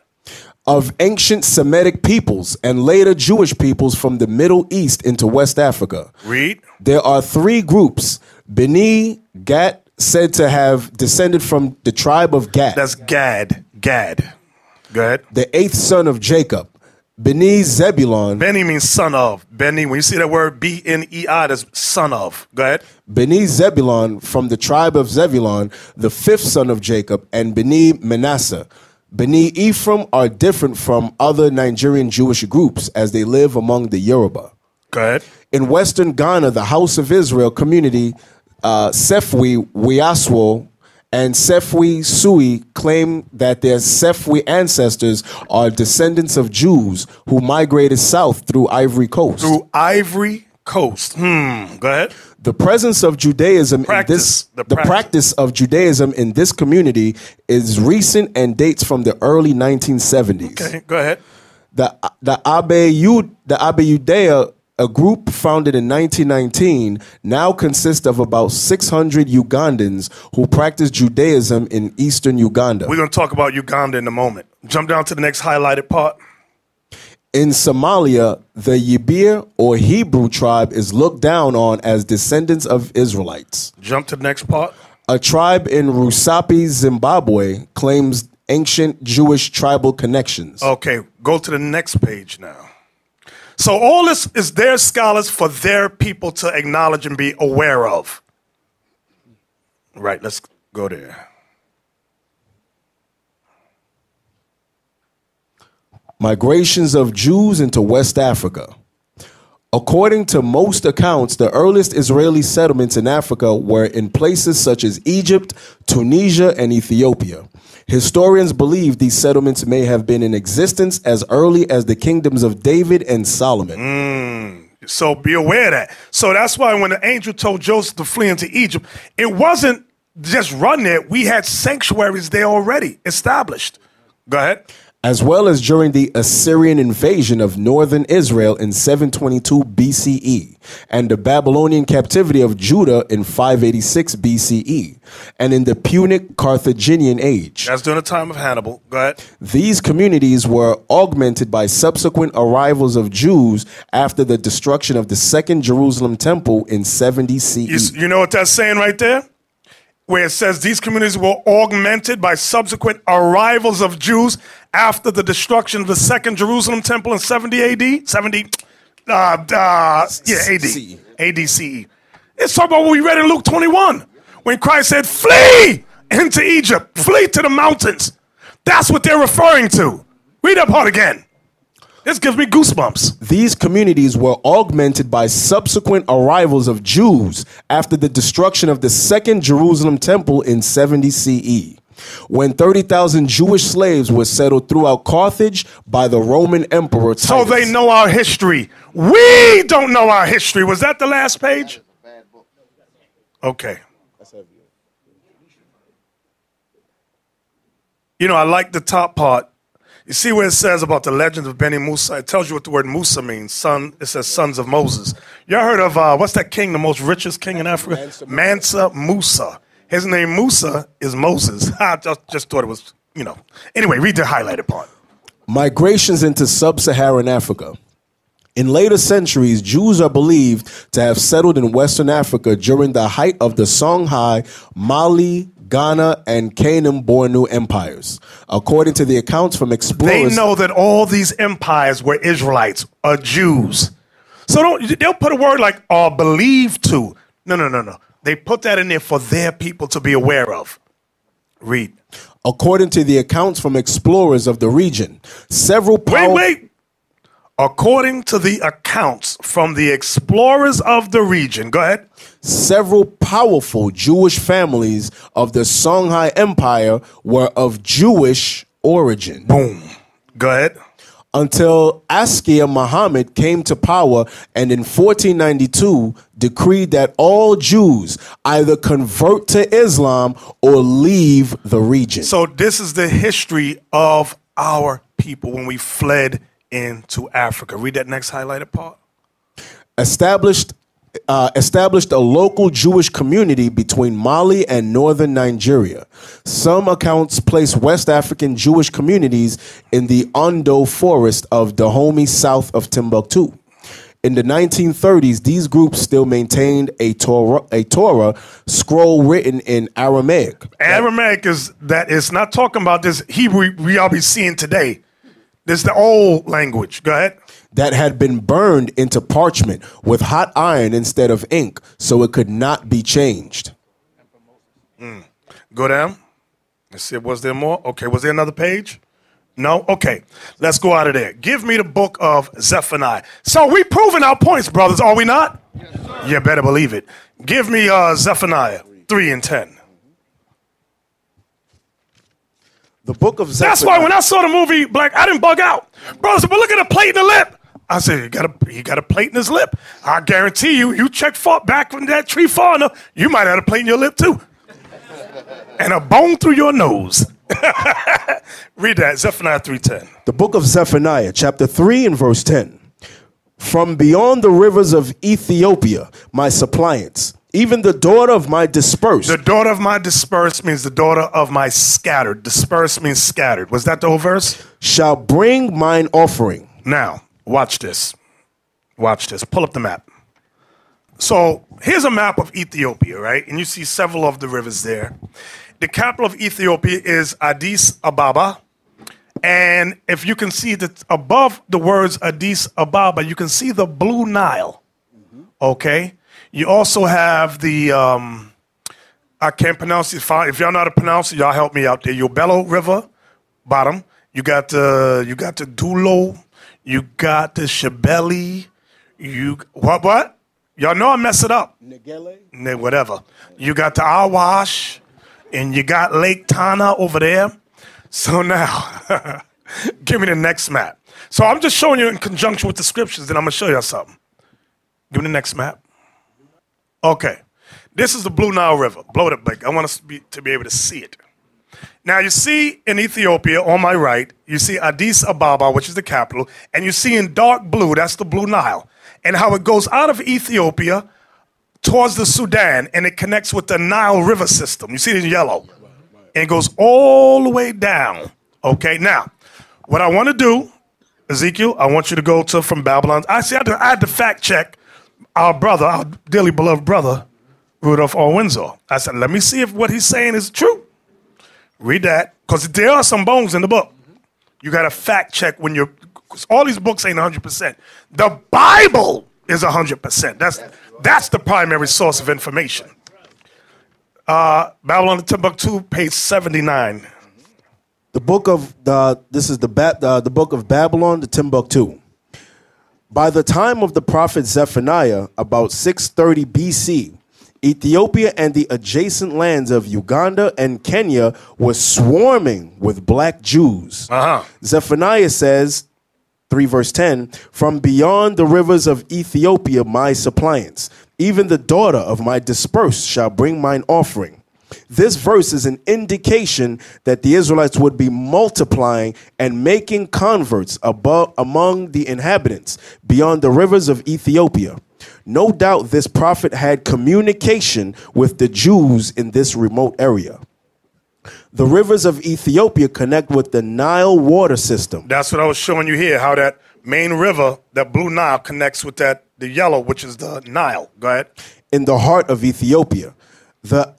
Of ancient Semitic peoples and later Jewish peoples from the Middle East into West Africa. Read. There are three groups. Beni Gat, said to have descended from the tribe of Gad. That's Gad. Gad. Go ahead. The eighth son of Jacob. Beni Zebulon. Beni means son of. Beni, when you see that word B-N-E-I, that's son of. Go ahead. Beni Zebulon from the tribe of Zebulon, the fifth son of Jacob, and Beni Manasseh. Beni Ephraim are different from other Nigerian Jewish groups as they live among the Yoruba. Go ahead. In Western Ghana, the House of Israel community, Sefwi Wiaswo and Sefwi Sui claim that their Sefwi ancestors are descendants of Jews who migrated south through Ivory Coast. Through Ivory Coast. Go ahead. The presence of Judaism the practice of Judaism in this community is recent and dates from the early 1970s. Okay, go ahead. The Abeyudea, a group founded in 1919, now consists of about 600 Ugandans who practice Judaism in eastern Uganda. We're going to talk about Uganda in a moment. Jump down to the next highlighted part. In Somalia, the Yibir or Hebrew tribe is looked down on as descendants of Israelites. Jump to the next part. A tribe in Rusapi, Zimbabwe claims ancient Jewish tribal connections. Okay, go to the next page now. So all this is their scholars for their people to acknowledge and be aware of. Right, let's go there. Migrations of Jews into West Africa. According to most accounts, the earliest Israeli settlements in Africa were in places such as Egypt, Tunisia, and Ethiopia. Historians believe these settlements may have been in existence as early as the kingdoms of David and Solomon. So be aware of that. So that's why when the angel told Joseph to flee into Egypt, it wasn't just run there. We had sanctuaries there already established. Go ahead. As well as during the Assyrian invasion of northern Israel in 722 BCE and the Babylonian captivity of Judah in 586 BCE and in the Punic Carthaginian age. That's during the time of Hannibal. Go ahead. These communities were augmented by subsequent arrivals of Jews after the destruction of the Second Jerusalem Temple in 70 CE. You know what that's saying right there? Where it says these communities were augmented by subsequent arrivals of Jews after the destruction of the Second Jerusalem Temple in 70 AD? 70, AD. AD CE. It's talking about what we read in Luke 21 when Christ said, flee into Egypt, flee to the mountains. That's what they're referring to. Read that part again. This gives me goosebumps. These communities were augmented by subsequent arrivals of Jews after the destruction of the Second Jerusalem Temple in 70 CE, when 30,000 Jewish slaves were settled throughout Carthage by the Roman Emperor Titus. So they know our history. We don't know our history. Was that the last page? Okay. You know, I like the top part. You see where it says about the legend of Beni Musa? It tells you what the word Musa means. Son, it says sons of Moses. Y'all heard of, what's that king, the most richest king in Africa? Mansa Musa. His name Musa is Moses. I just thought it was, you know. Anyway, read the highlighted part. Migrations into sub-Saharan Africa. In later centuries, Jews are believed to have settled in Western Africa during the height of the Songhai, Mali, Ghana, and Canaan-Bornu empires. According to the accounts from explorers... They know that all these empires were Israelites, Jews. So they'll put a word like believed to. No. They put that in there for their people to be aware of. Read. According to the accounts from explorers of the region, several... Wait. According to the accounts from the explorers of the region, go ahead. Several powerful Jewish families of the Songhai Empire were of Jewish origin. Boom. Go ahead. Until Askia Muhammad came to power and in 1492 decreed that all Jews either convert to Islam or leave the region. So this is the history of our people when we fled into Africa. Read that next highlighted part. Established a local Jewish community between Mali and northern Nigeria. Some accounts place West African Jewish communities in the Ondo forest of Dahomey south of Timbuktu. In the 1930s, these groups still maintained a Torah scroll written in Aramaic. Aramaic is not talking about this Hebrew we all be seeing today. This is the old language. Go ahead. That had been burned into parchment with hot iron instead of ink, so it could not be changed. Go down. Let's see, was there more? Okay, was there another page? No? Okay, let's go out of there. Give me the book of Zephaniah. So we proving our points, brothers, are we not? Yes, sir. You better believe it. Give me Zephaniah 3 and 10. The book of Zephaniah. That's why when I saw the movie Black, I didn't bug out. Brothers, but look at the plate in the lip. I said, he got a plate in his lip. I guarantee you check back from that tree far enough, you might have a plate in your lip too. And a bone through your nose. Read that, Zephaniah 3:10. The book of Zephaniah, chapter 3 and verse 10. From beyond the rivers of Ethiopia, my suppliants, even the daughter of my dispersed. The daughter of my dispersed means the daughter of my scattered. Dispersed means scattered. Was that the whole verse? Shall bring mine offering. Now, watch this. Watch this. Pull up the map. So here's a map of Ethiopia, right? And you see several of the rivers there. The capital of Ethiopia is Addis Ababa. And if you can see that above the words Addis Ababa, you can see the Blue Nile. Okay? You also have the, I can't pronounce it fine. If y'all know how to pronounce it, y'all help me out there. Yobelo River, bottom. You got the Dulo. You got the Shabeli. What? Y'all know I mess it up. Negele? Whatever. You got the Awash, and you got Lake Tana over there. So now, give me the next map. So I'm just showing you in conjunction with the scriptures, then I'm going to show you something. Give me the next map. Okay. This is the Blue Nile River. Blow it up, Blake. I want us to be able to see it. Now, you see in Ethiopia, on my right, you see Addis Ababa, which is the capital, and you see in dark blue, that's the Blue Nile, and how it goes out of Ethiopia towards the Sudan, and it connects with the Nile River system. You see it in yellow. And it goes all the way down. Okay, now, what I want to do, Ezekiel, I want you to go to from Babylon. I had to fact check our brother, our dearly beloved brother, Rudolph R. Windsor. I said, let me see if what he's saying is true. Read that, because there are some bones in the book. You got to fact check when you're, because all these books ain't 100%. The Bible is 100%. That's the primary source of information. Babylon to Timbuktu, page 79. The book of the book of Babylon to Timbuktu. By the time of the prophet Zephaniah, about 630 BC, Ethiopia and the adjacent lands of Uganda and Kenya were swarming with black Jews. Zephaniah says, 3 verse 10, from beyond the rivers of Ethiopia my suppliants, even the daughter of my dispersed shall bring mine offering. This verse is an indication that the Israelites would be multiplying and making converts among the inhabitants beyond the rivers of Ethiopia. No doubt this prophet had communication with the Jews in this remote area. The rivers of Ethiopia connect with the Nile water system. That's what I was showing you here, how that main river, that Blue Nile, connects with the yellow, which is the Nile. Go ahead. In the heart of Ethiopia. The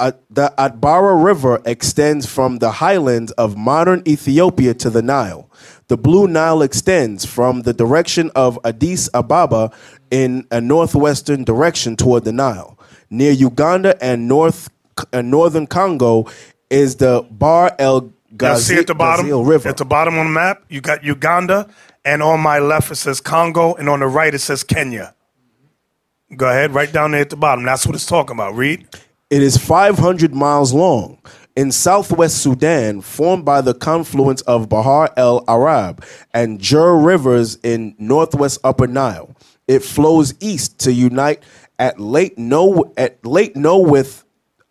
Atbara River extends from the highlands of modern Ethiopia to the Nile. The Blue Nile extends from the direction of Addis Ababa in a northwestern direction toward the Nile. Near Uganda and northern Congo is the Bahr el See at the bottom, River. at the bottom on the map, you got Uganda, and on my left it says Congo, and on the right it says Kenya. Go ahead, right down there at the bottom. That's what it's talking about. Read. It is 500 miles long. In southwest Sudan, formed by the confluence of Bahr el Arab and Jur rivers in northwest Upper Nile. It flows east to unite at Lake No with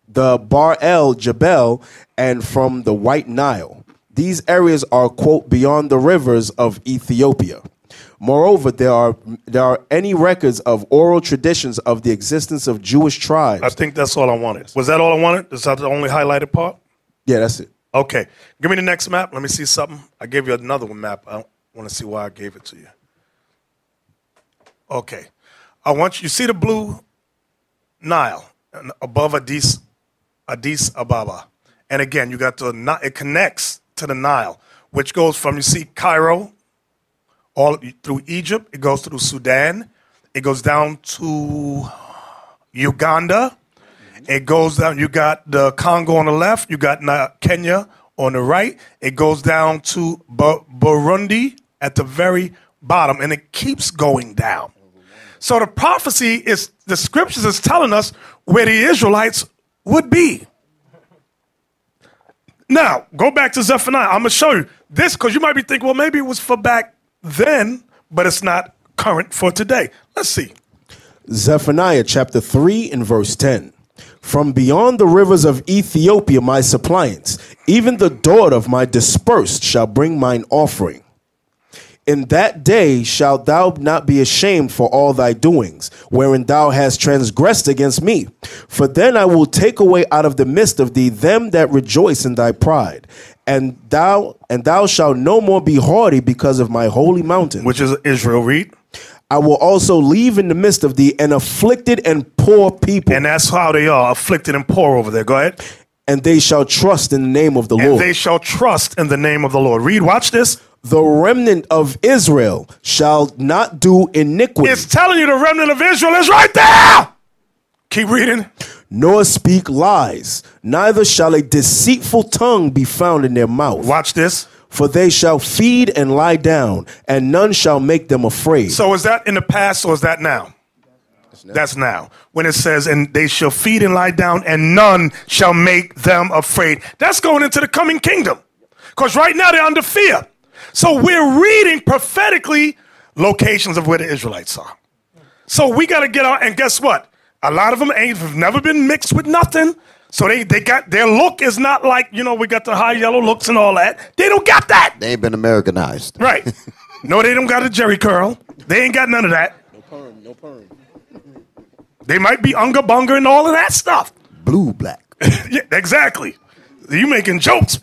the Bahr el Jebel and from the White Nile. These areas are, quote, beyond the rivers of Ethiopia. Moreover, there are any records of oral traditions of the existence of Jewish tribes. I think that's all I wanted. Was that all I wanted? Is that the only highlighted part? Yeah, that's it. Okay. Give me the next map. Let me see something. I gave you another one map. I want to see why I gave it to you. Okay. I want you see the Blue Nile above Addis Ababa. And again, you got it connects to the Nile, which goes from, you see Cairo, all through Egypt. It goes through Sudan. It goes down to Uganda. It goes down. You got the Congo on the left. You got Kenya on the right. It goes down to Burundi at the very bottom, and it keeps going down. So the prophecy is, the scriptures is telling us where the Israelites would be. Now, go back to Zephaniah. I'm going to show you this because you might be thinking, well, maybe it was for back then, but it's not current for today. Let's see. Zephaniah chapter 3 and verse 10. From beyond the rivers of Ethiopia, my suppliants, even the daughter of my dispersed shall bring mine offering. In that day shalt thou not be ashamed for all thy doings, wherein thou hast transgressed against me. For then I will take away out of the midst of thee them that rejoice in thy pride, and thou shalt no more be haughty because of my holy mountain. Which is Israel. Read. I will also leave in the midst of thee an afflicted and poor people. And that's how they are, afflicted and poor over there. Go ahead. And they shall trust in the name of the Lord. And they shall trust in the name of the Lord. Read, watch this. The remnant of Israel shall not do iniquity. It's telling you the remnant of Israel is right there. Keep reading. Nor speak lies, neither shall a deceitful tongue be found in their mouth. Watch this. For they shall feed and lie down, and none shall make them afraid. So is that in the past or is that now? That's now. When it says, and they shall feed and lie down, and none shall make them afraid. That's going into the coming kingdom. Because right now they're under fear. So we're reading prophetically locations of where the Israelites are. So we got to get out, and guess what? A lot of them have never been mixed with nothing. So they got, their look is not like, you know, we got the high yellow looks and all that. They don't got that. They ain't been Americanized. Right. No, they don't got a Jerry curl. They ain't got none of that. No perm. They might be unga bunga and all of that stuff. Blue, black. Yeah, exactly. You making jokes.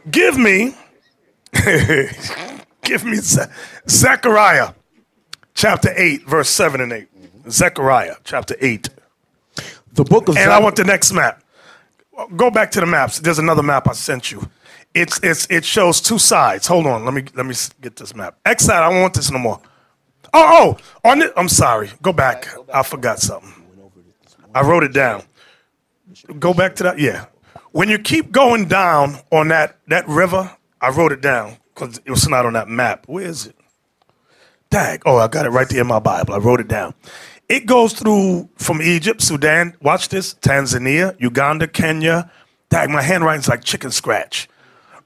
Give me Zechariah chapter 8, verse 7 and 8. Zechariah chapter 8. The book of I want the next map. Go back to the maps. There's another map I sent you. It shows two sides. Hold on. Let me get this map. X side. I don't want this no more. On it. I'm sorry. Go back. I forgot something. I wrote it down. Go back to that. Yeah. When you keep going down on that river, I wrote it down because it was not on that map. Where is it? Dag. Oh, I got it right there in my Bible. I wrote it down. It goes through from Egypt, Sudan, watch this, Tanzania, Uganda, Kenya. Dag, my handwriting's like chicken scratch.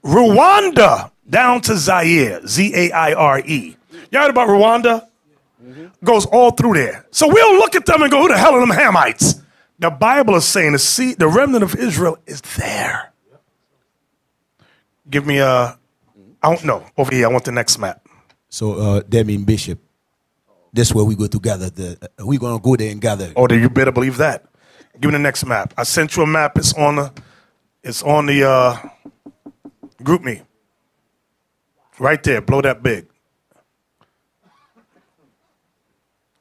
Rwanda down to Zaire, Z-A-I-R-E. You heard about Rwanda? Goes all through there. So we'll look at them and go, who the hell are them Hamites? The Bible is saying the remnant of Israel is there. Give me I don't know. Over here, I want the next map. So that means Bishop. This where we go to gather. We're going to go there and gather. Oh, then you better believe that. Give me the next map. I sent you a map. It's on the group me. Right there. Blow that big.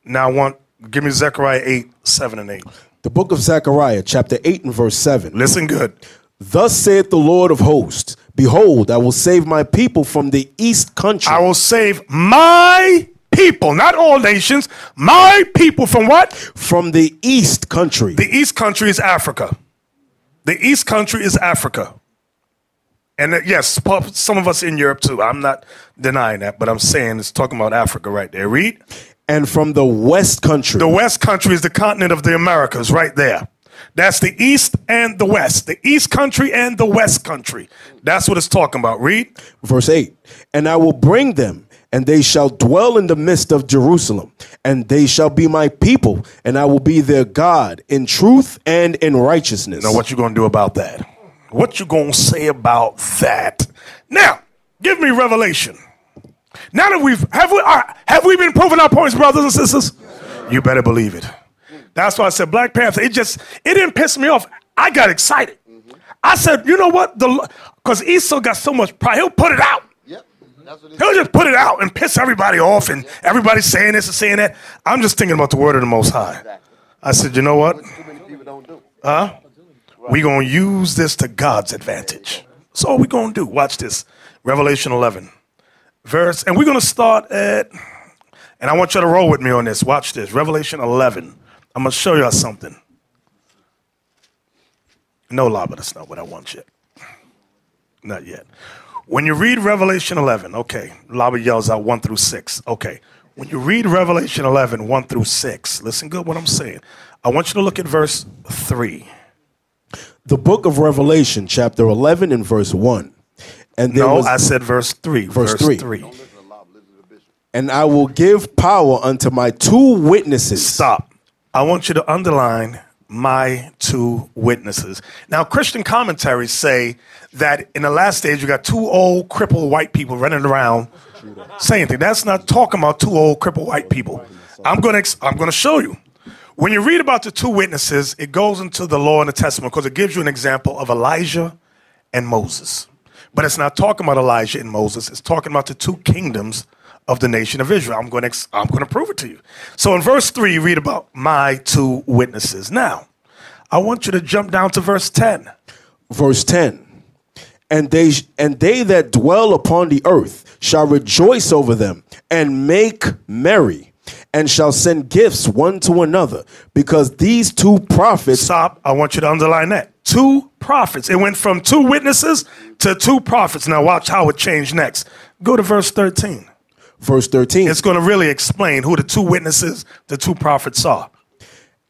Now give me Zechariah 8, 7 and 8. The book of Zechariah, chapter 8 and verse 7. Listen good. Thus saith the Lord of hosts, behold, I will save my people from the east country. I will save my people, not all nations, my people from what? From the east country. The east country is Africa. The east country is Africa. And yes, some of us in Europe too. I'm not denying that, but I'm saying it's talking about Africa right there. Read. And from the west country. The west country is the continent of the Americas right there. That's the east and the west. The east country and the west country. That's what it's talking about. Read. Verse 8. And I will bring them, and they shall dwell in the midst of Jerusalem, and they shall be my people, and I will be their God in truth and in righteousness. Now, what you going to do about that? What you going to say about that? Now, give me Revelation. Now that have we been proving our points, brothers and sisters? You better believe it. That's why I said Black Panther. It didn't piss me off. I got excited. I said, you know what? Because Esau got so much pride, he'll put it out. He'll just put it out and piss everybody off, and everybody's saying this and saying that. I'm just thinking about the word of the Most High. I said, you know what? We're going to use this to God's advantage. That's all we're going to do. Watch this. Revelation 11. Verse, and we're going to start at, and I want you to roll with me on this. Watch this. Revelation 11. I'm going to show y'all something. No, Lava, that's not what I want yet. Not yet. When you read Revelation 11, okay, Lava yells out 1 through 6. Okay. When you read Revelation 11, 1 through 6, listen good what I'm saying. I want you to look at verse 3. The book of Revelation, chapter 11 and verse 1. And I said verse 3. Verse 3. And I will give power unto my 2 witnesses. Stop. I want you to underline my 2 witnesses. Now, Christian commentaries say that in the last stage, you got 2 old, crippled white people running around saying things. That's not talking about 2 old, crippled white people. I'm going to show you. When you read about the 2 witnesses, it goes into the law and the testament because it gives you an example of Elijah and Moses. But it's not talking about Elijah and Moses. It's talking about the 2 kingdoms of the nation of Israel. I'm going to prove it to you. So in verse 3, you read about my 2 witnesses. Now, I want you to jump down to verse 10. Verse 10. And they that dwell upon the earth shall rejoice over them and make merry, and shall send gifts one to another, because these 2 prophets. Stop. I want you to underline that. 2 prophets. It went from 2 witnesses to 2 prophets. Now watch how it changed next. Go to verse 13. Verse 13. It's going to really explain who the 2 witnesses, the 2 prophets are.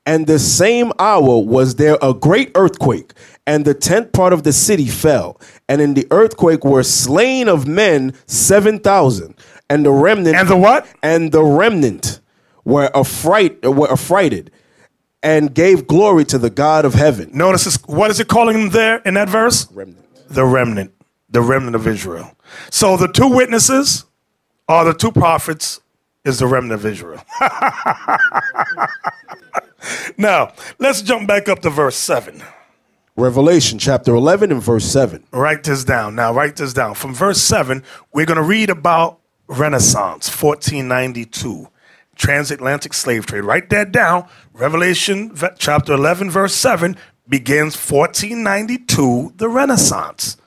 And the same hour was there a great earthquake, and the 10th part of the city fell. And in the earthquake were slain of men 7,000. And the remnant. And the what? And the remnant were affrighted and gave glory to the God of heaven. Notice this, what is it calling them there in that verse? Remnant. The remnant. The remnant of Israel. So the 2 witnesses are the 2 prophets is the remnant of Israel. Now, let's jump back up to verse 7. Revelation chapter 11 and verse 7. Write this down. Now, write this down. From verse 7, we're going to read about Renaissance, 1492, transatlantic slave trade. Write that down. Revelation chapter 11, verse 7 begins 1492, the Renaissance.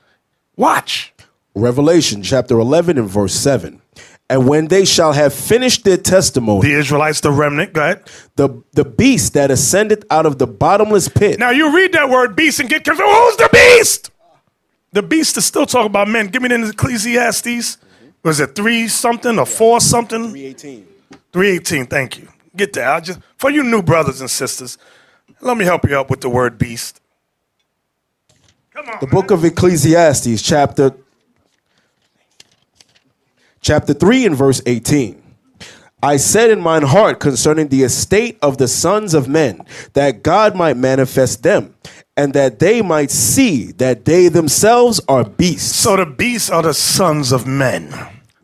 Watch. Revelation chapter 11 and verse 7. And when they shall have finished their testimony, the Israelites, the remnant, go ahead. The beast that ascended out of the bottomless pit. Now you read that word beast and get confused. Who's the beast? The beast is still talking about men. Give me in Ecclesiastes. Was it 3 something or 4 something? 3:18. 3:18. Thank you. Get that. For you new brothers and sisters, let me help you out with the word beast. Come on. The book of Ecclesiastes, chapter 3 and verse 18. I said in mine heart concerning the estate of the sons of men, that God might manifest them, and that they might see that they themselves are beasts. So the beasts are the sons of men.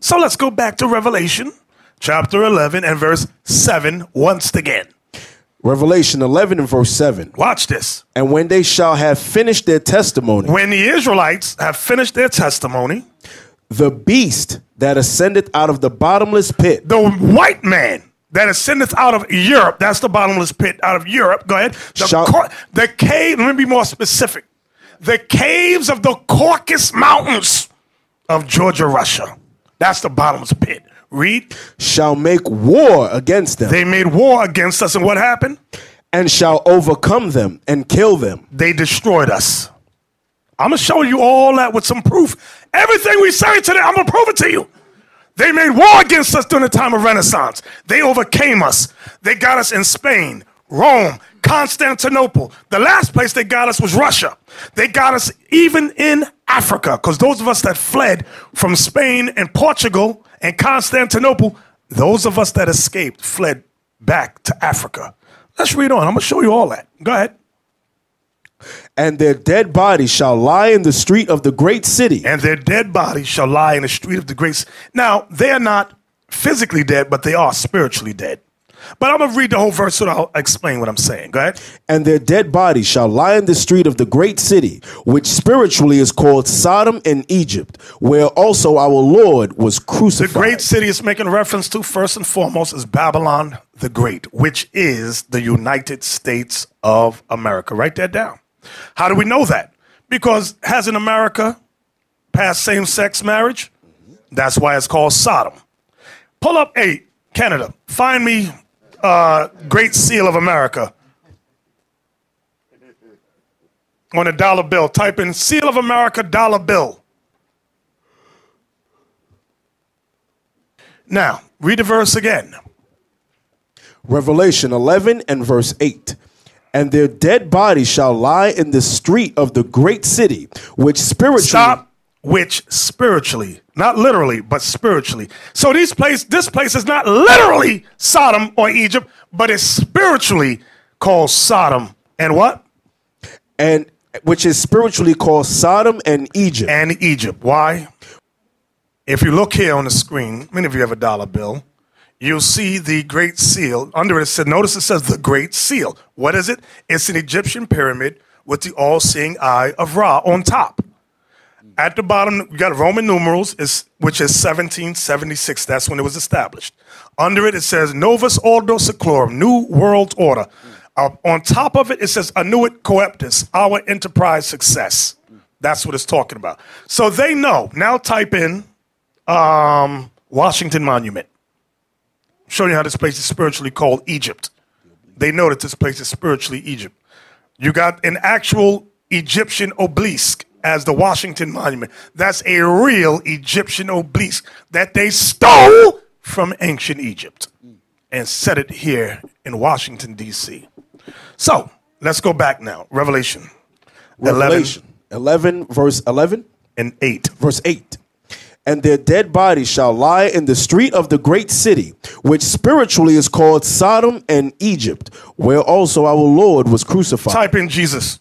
So let's go back to Revelation chapter 11 and verse 7 once again. Revelation 11 and verse 7. Watch this. And when they shall have finished their testimony. When the Israelites have finished their testimony. The beast that ascended out of the bottomless pit. The white man that ascendeth out of Europe. That's the bottomless pit out of Europe. Go ahead. The cave, let me be more specific. The caves of the Caucasus Mountains of Georgia, Russia. That's the bottomless pit. Read. Shall make war against them. They made war against us, and what happened? And shall overcome them and kill them. They destroyed us. I'm going to show you all that with some proof. Everything we say today, I'm going to prove it to you. They made war against us during the time of Renaissance. They overcame us. They got us in Spain, Rome, Constantinople. The last place they got us was Russia. They got us even in Africa, because those of us that fled from Spain and Portugal and Constantinople, those of us that escaped fled back to Africa. Let's read on. I'm going to show you all that. Go ahead. And their dead bodies shall lie in the street of the great city. And their dead bodies shall lie in the street of the great city. Now, they're not physically dead, but they are spiritually dead. But I'm going to read the whole verse so I'll explain what I'm saying. Go ahead. And their dead bodies shall lie in the street of the great city, which spiritually is called Sodom and Egypt, where also our Lord was crucified. The great city is making reference to, first and foremost, is Babylon the Great, which is the United States of America. Write that down. How do we know that? Because hasn't America passed same-sex marriage? That's why it's called Sodom. Pull up Canada. Find me Great Seal of America on a dollar bill. Type in Seal of America dollar bill. Now, read the verse again. Revelation 11 and verse 8. And their dead bodies shall lie in the street of the great city, which spiritually... Stop. Which spiritually, not literally, but spiritually. So this place is not literally Sodom or Egypt, but it's spiritually called Sodom and what? And which is spiritually called Sodom and Egypt. And Egypt. Why? If you look here on the screen, many of you have a dollar bill, you'll see the Great Seal. Under it said, notice it says the Great Seal. What is it? It's an Egyptian pyramid with the all-seeing eye of Ra on top. At the bottom, you got Roman numerals, which is 1776. That's when it was established. Under it, it says Novus Ordo Seclorum, New World Order. On top of it, it says Annuit Coeptus, our enterprise success. That's what it's talking about. So they know. Now type in Washington Monument. Show you how this place is spiritually called Egypt. They know that this place is spiritually Egypt. You got an actual Egyptian obelisk as the Washington Monument. That's a real Egyptian obelisk that they stole from ancient Egypt and set it here in Washington, D.C. So let's go back now. Revelation 11, verse 11 and 8. Verse 8. And their dead bodies shall lie in the street of the great city, which spiritually is called Sodom and Egypt, where also our Lord was crucified. Type in Jesus.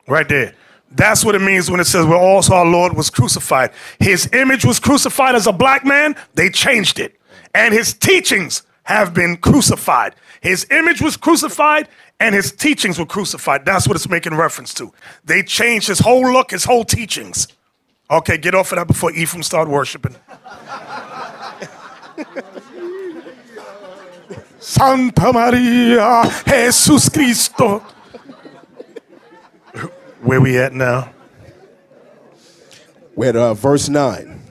Right there. That's what it means when it says where also our Lord was crucified. His image was crucified as a black man. They changed it. And his teachings have been crucified. His image was crucified and his teachings were crucified. That's what it's making reference to. They changed his whole look, his whole teachings. Okay, get off of that before Ephraim start worshiping. Santa Maria, Jesus Cristo. Where we at now? We're at verse 9.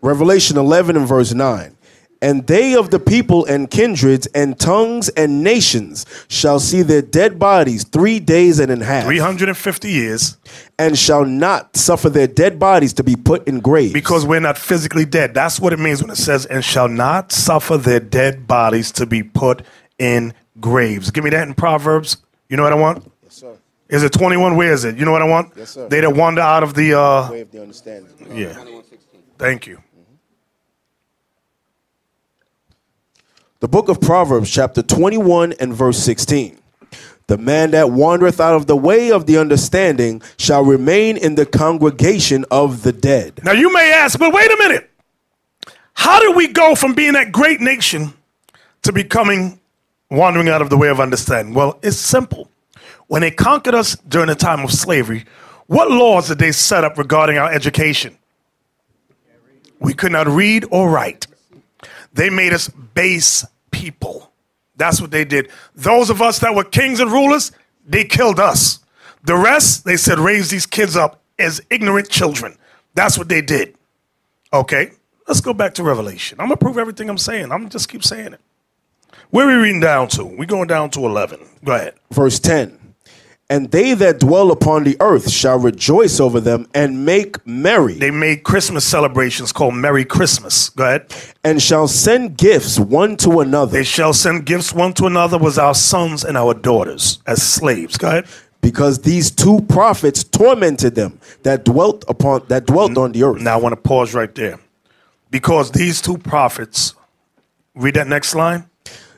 Revelation 11 and verse 9. And they of the people and kindreds and tongues and nations shall see their dead bodies 3 days and a half. 350 years. And shall not suffer their dead bodies to be put in graves. Because we're not physically dead. That's what it means when it says, and shall not suffer their dead bodies to be put in graves. Give me that in Proverbs. You know what I want? Yes, sir. Is it 21? Where is it? You know what I want? Yes, sir. They that wander out of the... way of the understanding. Yeah. 21:16. Thank you. The book of Proverbs, chapter 21 and verse 16. The man that wandereth out of the way of the understanding shall remain in the congregation of the dead. Now you may ask, but wait a minute. How did we go from being that great nation to becoming wandering out of the way of understanding? Well, it's simple. When they conquered us during the time of slavery, what laws did they set up regarding our education? We could not read or write. They made us base people. That's what they did. Those of us that were kings and rulers, they killed us. The rest, they said, raise these kids up as ignorant children. That's what they did. Okay, let's go back to Revelation. I'm going to prove everything I'm saying. I'm going to just keep saying it. Where are we reading down to? We're going down to 11. Go ahead. Verse 10. And they that dwell upon the earth shall rejoice over them and make merry. They made Christmas celebrations called Merry Christmas. Go ahead. And shall send gifts one to another. They shall send gifts one to another with our sons and our daughters as slaves. Go ahead. Because these two prophets tormented them that dwelt on the earth. Now I want to pause right there. Because these two prophets, read that next line.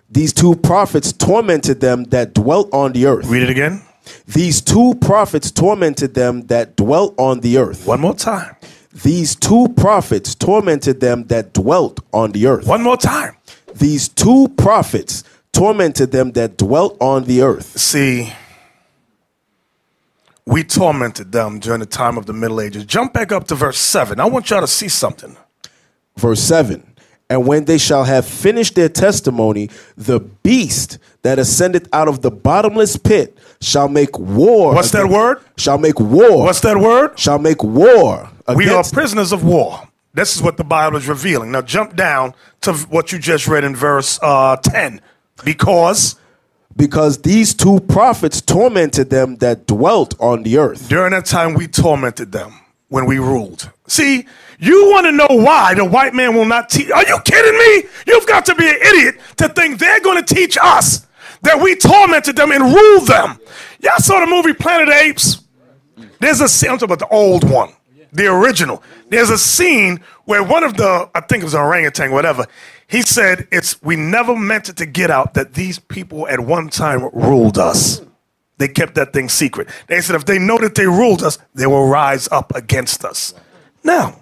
These two prophets tormented them that dwelt on the earth. Read it again. These two prophets tormented them that dwelt on the earth. One more time. These two prophets tormented them that dwelt on the earth. One more time. These two prophets tormented them that dwelt on the earth. See, we tormented them during the time of the Middle Ages. Jump back up to verse 7. I want y'all to see something. Verse 7. And when they shall have finished their testimony, the beast that ascended out of the bottomless pit shall make war. What's that word? Shall make war. What's that word? Shall make war. We are prisoners of war. This is what the Bible is revealing. Now jump down to what you just read in verse 10. Because these two prophets tormented them that dwelt on the earth. During that time, we tormented them when we ruled. See, you want to know why the white man will not teach? Are you kidding me? You've got to be an idiot to think they're going to teach us that we tormented them and ruled them. Y'all saw the movie Planet of the Apes? There's a scene, I'm talking about the old one, the original. There's a scene where one of the, I think it was an orangutan, whatever, he said, we never meant it to get out that these people at one time ruled us. They kept that thing secret. They said if they know that they ruled us, they will rise up against us. Now,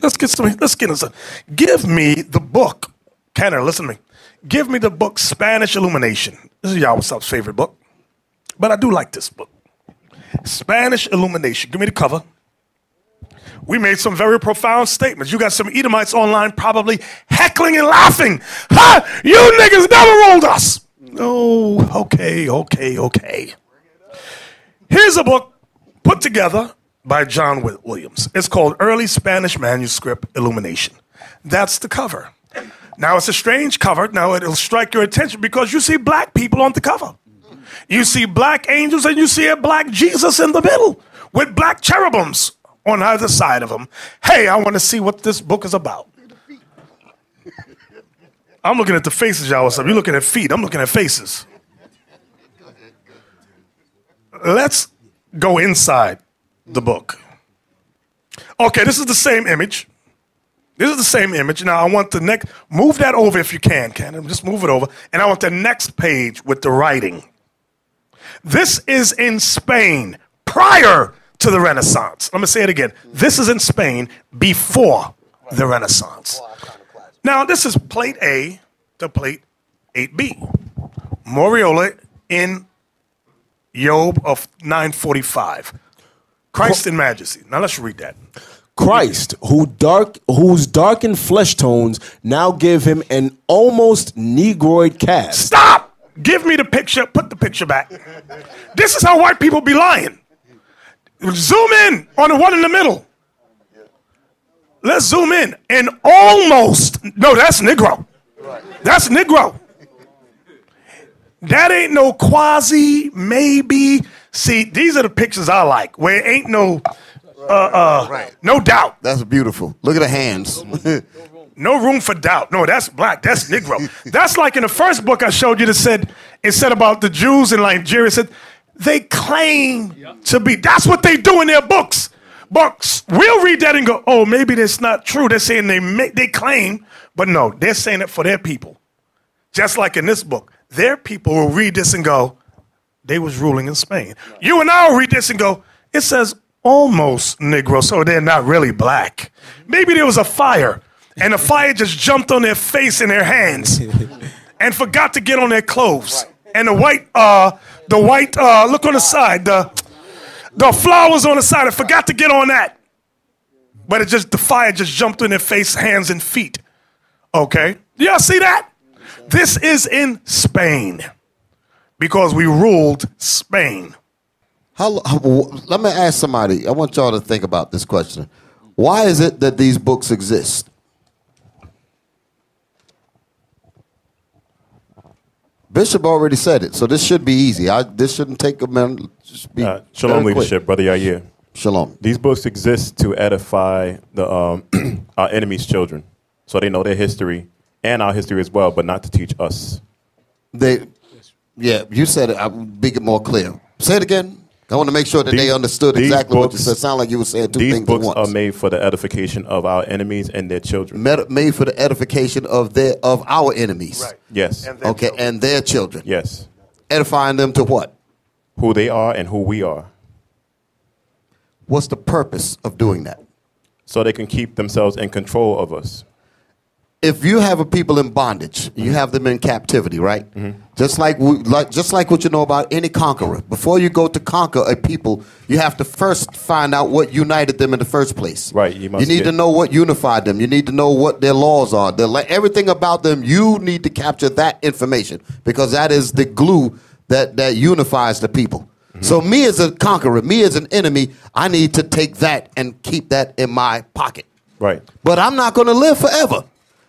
let's get into something. Give me the book. Canada, listen to me. Give me the book Spanish Illumination. This is y'all's favorite book. But I do like this book. Spanish Illumination. Give me the cover. We made some very profound statements. You got some Edomites online probably heckling and laughing. Ha! You niggas never ruled us. Oh, okay. Here's a book put together by John Williams. It's called Early Spanish Manuscript Illumination. That's the cover. Now, it's a strange cover. Now, it'll strike your attention because you see black people on the cover. You see black angels and you see a black Jesus in the middle with black cherubims on either side of him. Hey, I want to see what this book is about. I'm looking at the faces, y'all. You're looking at feet. I'm looking at faces. Let's go inside the book. Okay, this is the same image. This is the same image. Now, I want the next, move that over if you can. Just move it over. And I want the next page with the writing. This is in Spain prior to the Renaissance. Let me say it again. This is in Spain before the Renaissance. Now, this is plate A to plate 8B. Moriola in Job of 945. Christ in majesty. Now, let's read that. Christ, whose darkened flesh tones now give him an almost negroid cast. Stop! Give me the picture. Put the picture back. This is how white people be lying. Zoom in on the one in the middle. Let's zoom in. And almost, no, that's Negro. That's Negro. That ain't no quasi, maybe. See, these are the pictures I like, where it ain't no, no doubt. That's beautiful. Look at the hands. No room for doubt. No, that's black. That's Negro. That's like in the first book I showed you that it said about the Jews in Nigeria. It said they claim to be. That's what they do in their books. Books. We'll read that and go, oh, maybe that's not true. They're saying they claim, but no, they're saying it for their people. Just like in this book, their people will read this and go, they was ruling in Spain. You and I will read this and go, it says almost Negro, so they're not really black. Maybe there was a fire. And the fire just jumped on their face and their hands and forgot to get on their clothes. And the white, look on the side, the flowers on the side, I forgot to get on that. but the fire just jumped in their face, hands, and feet. Okay, y'all see that? This is in Spain because we ruled Spain. Let me ask somebody. I want y'all to think about this question. Why is it that these books exist? Bishop already said it, so this should be easy. This shouldn't take a minute. Just be Shalom, leadership, Brother Yair. Shalom. These books exist to edify our enemies' children, so they know their history and our history as well, but not to teach us. Yeah, you said it. I'll make it more clear. Say it again. I want to make sure that they understood exactly what you said. Sound like you were saying two things at once. These books are made for the edification of our enemies and their children. Made for the edification of our enemies. Right. Yes. And their children. Yes. Edifying them to what? Who they are and who we are. What's the purpose of doing that? So they can keep themselves in control of us. If you have a people in bondage, you have them in captivity, right? Mm-hmm. Just like what you know about any conqueror. Before you go to conquer a people, you have to first find out what united them in the first place. Right. You need to know what unified them. You need to know what their laws are. Everything about them, you need to capture that information because that is the glue that unifies the people. Mm-hmm. So me as a conqueror, me as an enemy, I need to take that and keep that in my pocket. Right. But I'm not going to live forever.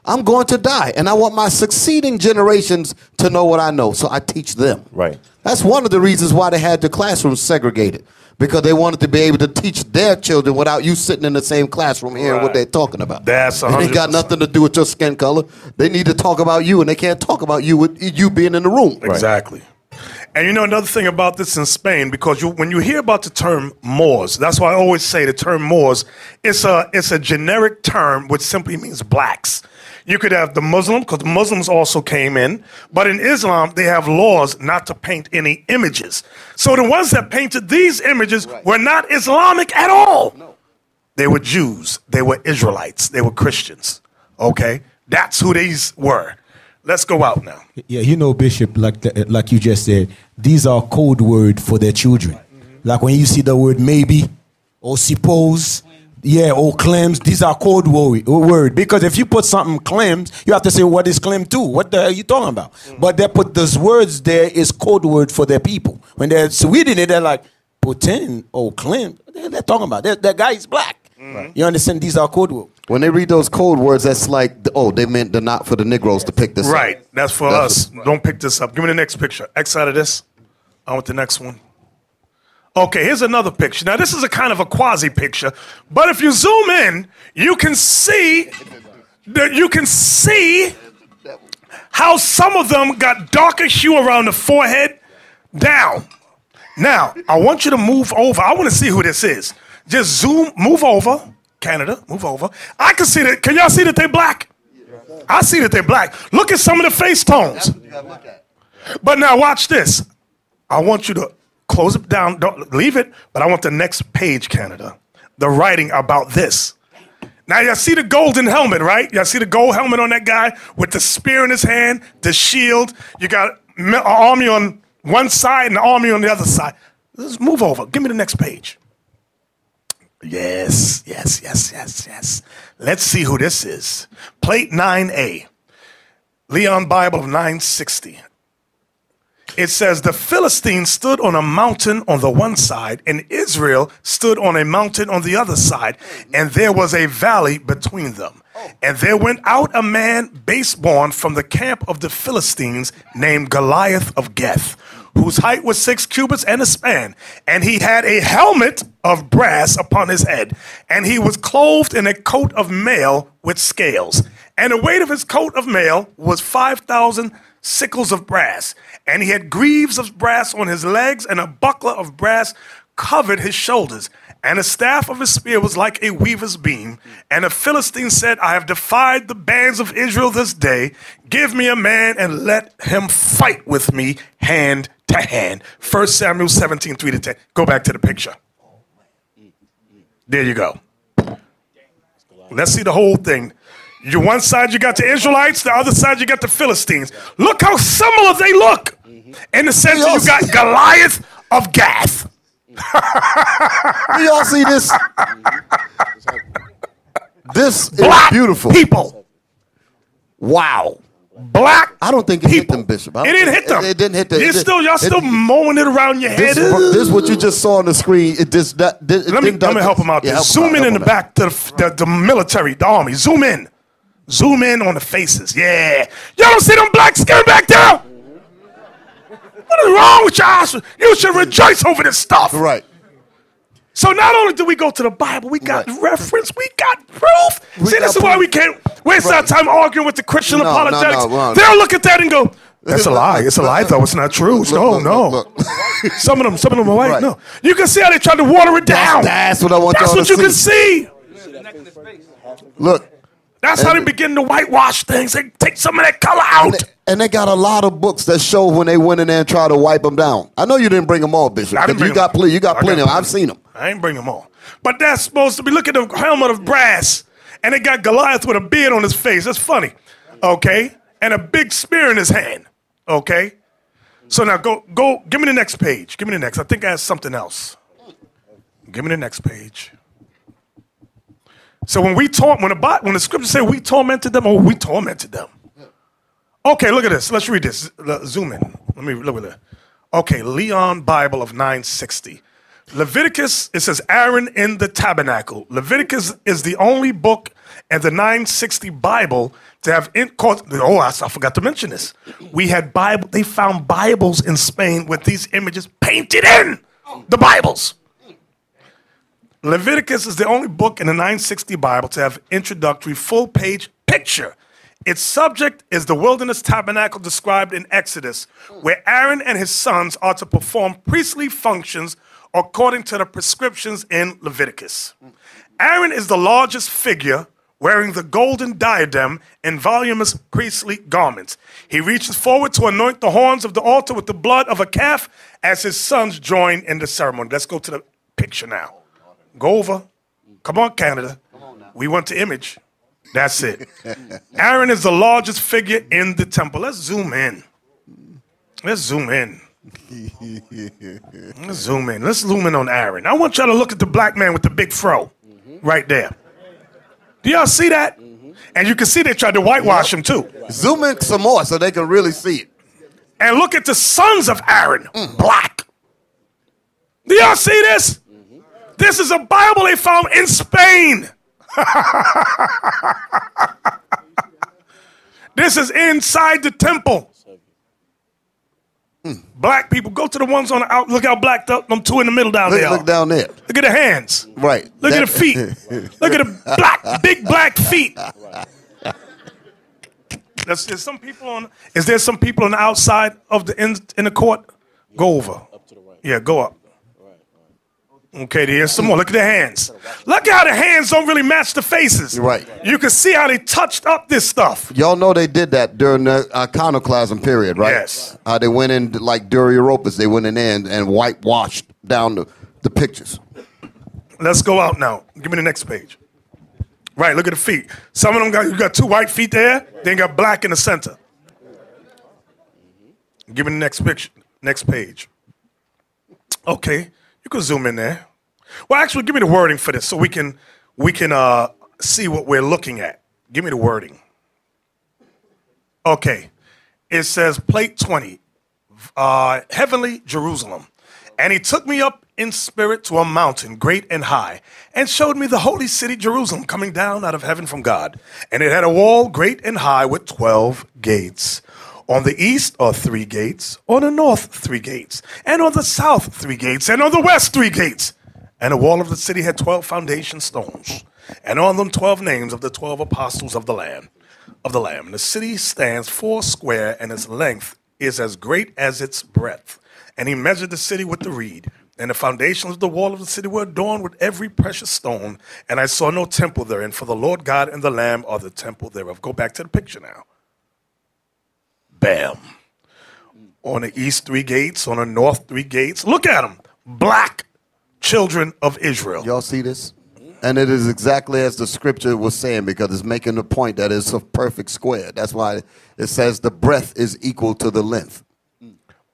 I'm going to die, and I want my succeeding generations to know what I know, so I teach them. Right. That's one of the reasons why they had the classrooms segregated, because they wanted to be able to teach their children without you sitting in the same classroom hearing what they're talking about. That's 100%. It ain't got nothing to do with your skin color. They need to talk about you, and they can't talk about you with you being in the room. Exactly. And you know another thing about this in Spain, because when you hear about the term Moors, that's why I always say the term Moors, it's a generic term which simply means blacks. You could have the Muslim, because the Muslims also came in. But in Islam, they have laws not to paint any images. So the ones that painted these images were not Islamic at all. No. They were Jews. They were Israelites. They were Christians. Okay? That's who these were. Let's go out now. Yeah, you know, Bishop, like you just said, these are code word for their children. Mm-hmm. Like when you see the word maybe or suppose, or claims, these are code word. Because if you put something claims, you have to say what is claim to. What the hell are you talking about? Mm-hmm. But they put those words there is code word for their people. When they're reading it, they're like, pretend or claim. They're talking about that guy is black. Mm-hmm. You understand? These are code words. When they read those code words, that's like, they meant they're not for the Negroes to pick this up. Right. That's for us. Don't pick this up. Give me the next picture. X out of this. I want the next one. Okay, here's another picture. Now, this is a kind of a quasi picture, but if you zoom in, you can see how some of them got darker hue around the forehead down. Now, I want you to move over. I want to see who this is. Just move over. Canada, move over. I can see that. Can y'all see that they're black? I see that they're black. Look at some of the face tones. But now watch this. I want you to close it down. Don't leave it. But I want the next page, Canada. The writing about this. Now y'all see the golden helmet, right? Y'all see the gold helmet on that guy with the spear in his hand, the shield. You got an army on one side and an army on the other side. Let's move over. Give me the next page. Yes. Let's see who this is. Plate 9A. Leon Bible of 960. It says, the Philistines stood on a mountain on the one side, and Israel stood on a mountain on the other side, and there was a valley between them. And there went out a man baseborn from the camp of the Philistines named Goliath of Gath, whose height was 6 cubits and a span. And he had a helmet of brass upon his head, and he was clothed in a coat of mail with scales. And the weight of his coat of mail was 5,000 sickles of brass. And he had greaves of brass on his legs, and a buckler of brass covered his shoulders. And the staff of his spear was like a weaver's beam. And the Philistine said, I have defied the bands of Israel this day. Give me a man and let him fight with me hand to hand. 1 Samuel 17, 3-10. Go back to the picture. There you go. Let's see the whole thing. One side you got the Israelites, the other side you got the Philistines. Look how similar they look. In the center you got Goliath of Gath. We all see this. This is Black beautiful. people. Wow. Black. I don't think it hit people. them, Bishop. It didn't hit them. It didn't hit them. Y'all still mowing it around your head. This is what you just saw on the screen. Let Let me help him out there. Zoom in the back to the military, the army. Zoom in. Zoom in on the faces. Yeah. Y'all don't see them black skin back there? What is wrong with y'all? You should rejoice over this stuff. Right. So not only do we go to the Bible, we got reference, we got proof. See, this is why we can't waste our time arguing with the Christian apologetics. They'll look at that and go, that's a lie. It's a lie, though. It's not true. Look. Some of them are white. Right. No. You can see how they tried to water it down. That's what I want y'all to see. That's what you can see. Look. That's how they begin to whitewash things. They take some of that color out. And they got a lot of books that show when they went in there and tried to wipe them down. I know you didn't bring them all, Bishop. You got plenty of them. I've seen them. I ain't bring them all. But that's supposed to be, look at the helmet of brass. And they got Goliath with a beard on his face. That's funny. Okay? And a big spear in his hand. Okay? So now go, give me the next page. Give me the next. I think I have something else. Give me the next page. So when the scripture say we tormented them, we tormented them. Okay, look at this. Let's read this. Zoom in. Let me look at that. Okay, Leon Bible of 960. Leviticus, it says Aaron in the tabernacle. Leviticus is the only book in the 960 Bible to have I forgot to mention this. They found Bibles in Spain with these images painted in the Bibles. Leviticus is the only book in the 960 Bible to have introductory full-page picture. Its subject is the wilderness tabernacle described in Exodus, where Aaron and his sons are to perform priestly functions according to the prescriptions in Leviticus. Aaron is the largest figure, wearing the golden diadem and voluminous priestly garments. He reaches forward to anoint the horns of the altar with the blood of a calf as his sons join in the ceremony. Let's go to the picture now. Go over. Come on, Canada. We want the image. That's it. Aaron is the largest figure in the temple. Let's zoom in. Let's zoom in on Aaron. I want y'all to look at the black man with the big fro right there. Do y'all see that? And you can see they tried to whitewash him too. Zoom in some more so they can really see it. And look at the sons of Aaron, black. Do y'all see this? This is a Bible they found in Spain. This is inside the temple. Black people, go to the ones on the out. Look how black them two in the middle down there. Look down there. Look at the hands. Right. Look at the feet. Look at the big black feet. Is there some people on the outside of in the court? Go over. Up to the right. Yeah, go up. Okay, there's some more. Look at the hands. Look at how the hands don't really match the faces. Right. You can see how they touched up this stuff. Y'all know they did that during the iconoclasm period, right? Yes. They went in, like during Europus, they went in there and whitewashed down the pictures. Let's go out now. Give me the next page. Right, look at the feet. Some of them you got two white feet there, then got black in the center. Give me the next picture, next page. Okay. You can zoom in there. Well, actually, give me the wording for this so we can see what we're looking at. Give me the wording. Okay. It says, plate 20, heavenly Jerusalem. And he took me up in spirit to a mountain great and high, and showed me the holy city Jerusalem coming down out of heaven from God. And it had a wall great and high with 12 gates. On the east are 3 gates, on the north 3 gates, and on the south 3 gates, and on the west 3 gates. And the wall of the city had 12 foundation stones, and on them 12 names of the 12 apostles of the Lamb. The city stands 4 square, and its length is as great as its breadth. And he measured the city with the reed, and the foundations of the wall of the city were adorned with every precious stone. And I saw no temple therein, for the Lord God and the Lamb are the temple thereof. Go back to the picture now. Bam. On the east 3 gates, on the north 3 gates. Look at them. Black children of Israel. Y'all see this? And it is exactly as the scripture was saying, because it's making the point that it's a perfect square. That's why it says the breadth is equal to the length.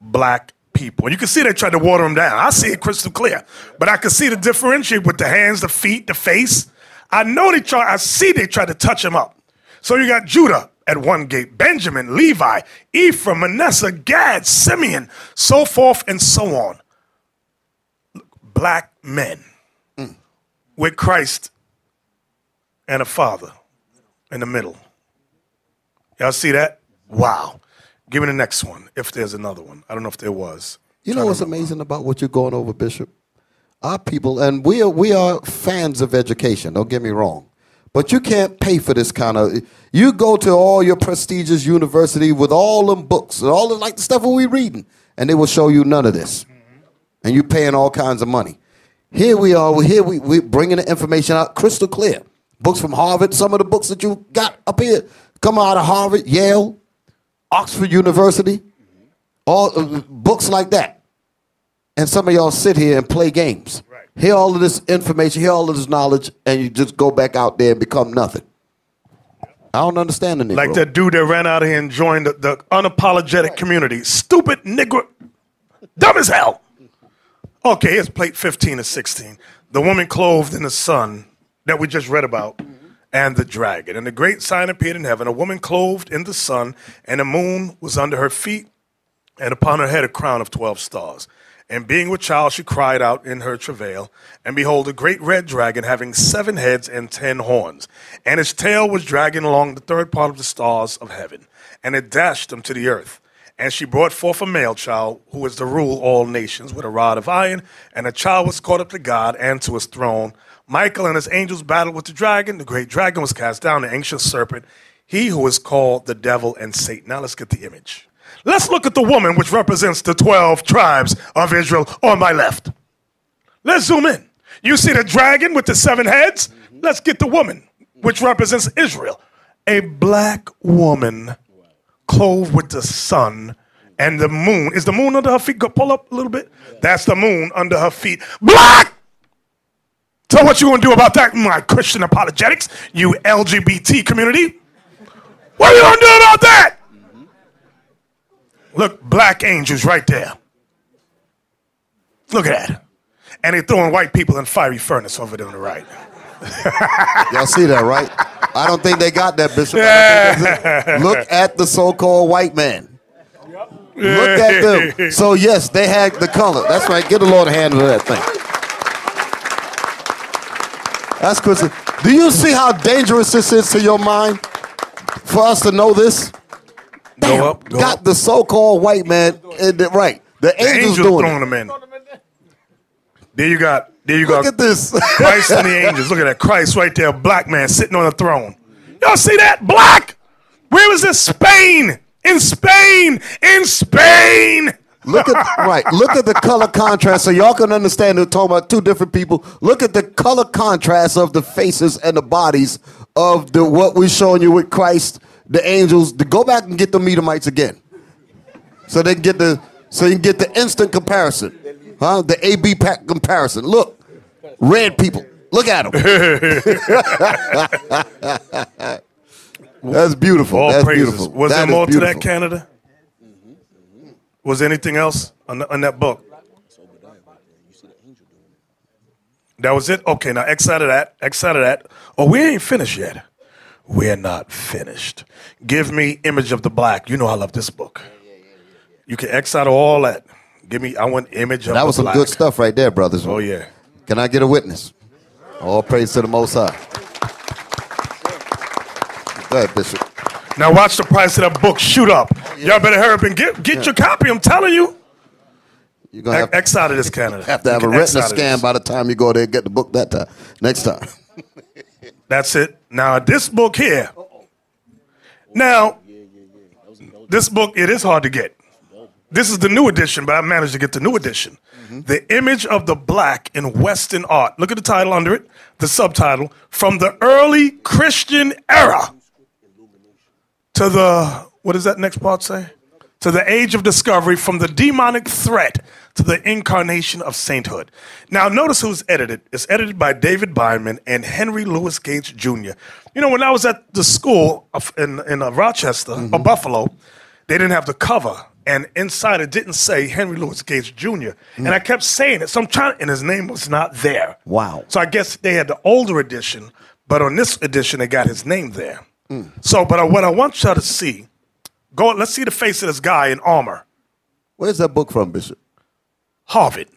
Black people. And you can see they tried to water them down. I see it crystal clear. But I can see the differentiate with the hands, the feet, the face. I know I see they tried to touch him up. So you got Judah at one gate, Benjamin, Levi, Ephraim, Manasseh, Gad, Simeon, so forth and so on. Black men with Christ and a father in the middle. Y'all see that? Wow. Give me the next one, if there's another one. I don't know if there was. You know what's amazing about what you're going over, Bishop? Our people, and we are fans of education, don't get me wrong. But you can't pay for this kind of, you go to all your prestigious university with all them books, and all the like the stuff we reading, and they will show you none of this. And you're paying all kinds of money. Here we are, we're bringing the information out crystal clear. Books from Harvard, some of the books that you got up here come out of Harvard, Yale, Oxford University, all books like that. And some of y'all sit here and play games. Right. Hear all of this information, hear all of this knowledge, and you just go back out there and become nothing. I don't understand the Negro. Like that dude that ran out here and joined the unapologetic community. Stupid Negro. Dumb as hell. Okay, here's plate 15 and 16. The woman clothed in the sun that we just read about, and the dragon. And the great sign appeared in heaven, a woman clothed in the sun, and the moon was under her feet, and upon her head a crown of 12 stars. And being with child, she cried out in her travail. And behold, a great red dragon, having 7 heads and 10 horns. And its tail was dragging along the third part of the stars of heaven. And it dashed them to the earth. And she brought forth a male child, who is to rule all nations, with a rod of iron. And the child was caught up to God and to his throne. Michael and his angels battled with the dragon. The great dragon was cast down, the ancient serpent, he who is called the devil and Satan. Now let's get the image. Let's look at the woman which represents the 12 tribes of Israel on my left. Let's zoom in. You see the dragon with the 7 heads? Let's get the woman which represents Israel. A black woman clothed with the sun and the moon. Is the moon under her feet? Go pull up a little bit. That's the moon under her feet. Black! So what you gonna do about that, my Christian apologetics, you LGBT community? What are you gonna do about that? Look, black angels right there. Look at that. And they're throwing white people in fiery furnace over there on the right. Y'all see that, right? I don't think they got that, Bishop. Look at the so-called white man. Look at them. So, yes, they had the color. That's right. Get the Lord a hand of that thing. That's Christian. Do you see how dangerous this is to your mind for us to know this? Damn, go up. Got the so-called white man right. The angels doing throwing them in. There you go. Look at this. Christ and the angels. Look at that. Christ right there. Black man sitting on the throne. Y'all see that? Black. Where is this? Spain. In Spain. In Spain. Look at the color contrast so y'all can understand we're talking about 2 different people. Look at the color contrast of the faces and the bodies of what we're showing you with Christ, the angels. To go back and get the Medomites again. So they can get the instant comparison. Huh? The A-B pack comparison. Look. Red people. Look at them. That's beautiful. All That's praises. beautiful. Was there more to that, Canada? Was there anything else on that book? That was it? Okay, now X out of that. X out of that. Oh, we ain't finished yet. We're not finished. Give me Image of the Black. You know I love this book. You can X out of all that. Give me, I want Image of the Black. That was some good stuff right there, brothers. Oh, yeah. Can I get a witness? All praise to the Most High. Go ahead, Bishop. Now watch the price of that book shoot up. Y'all better hurry up and get your copy. I'm telling you. You're gonna have X out of this, Canada. have to have a retina scan by the time you go there and get the book that time. Next time. That's it. Now this book here. Now, this book, it is hard to get. This is the new edition, but I managed to get the new edition. The Image of the Black in Western Art. Look at the title under it, the subtitle. From the early Christian era to the, what does that next part say? To the age of discovery, from the demonic threat to the incarnation of sainthood. Now, notice who's edited. It's edited by David Byman and Henry Louis Gates Jr. You know, when I was at the school in Rochester, or Buffalo, they didn't have the cover. And inside it didn't say Henry Louis Gates Jr. And I kept saying it. So I'm trying, and his name was not there. Wow. So I guess they had the older edition, But on this edition, they got his name there. So, but what I want y'all to see, let's see the face of this guy in armor. Where's that book from, Bishop? Harvard.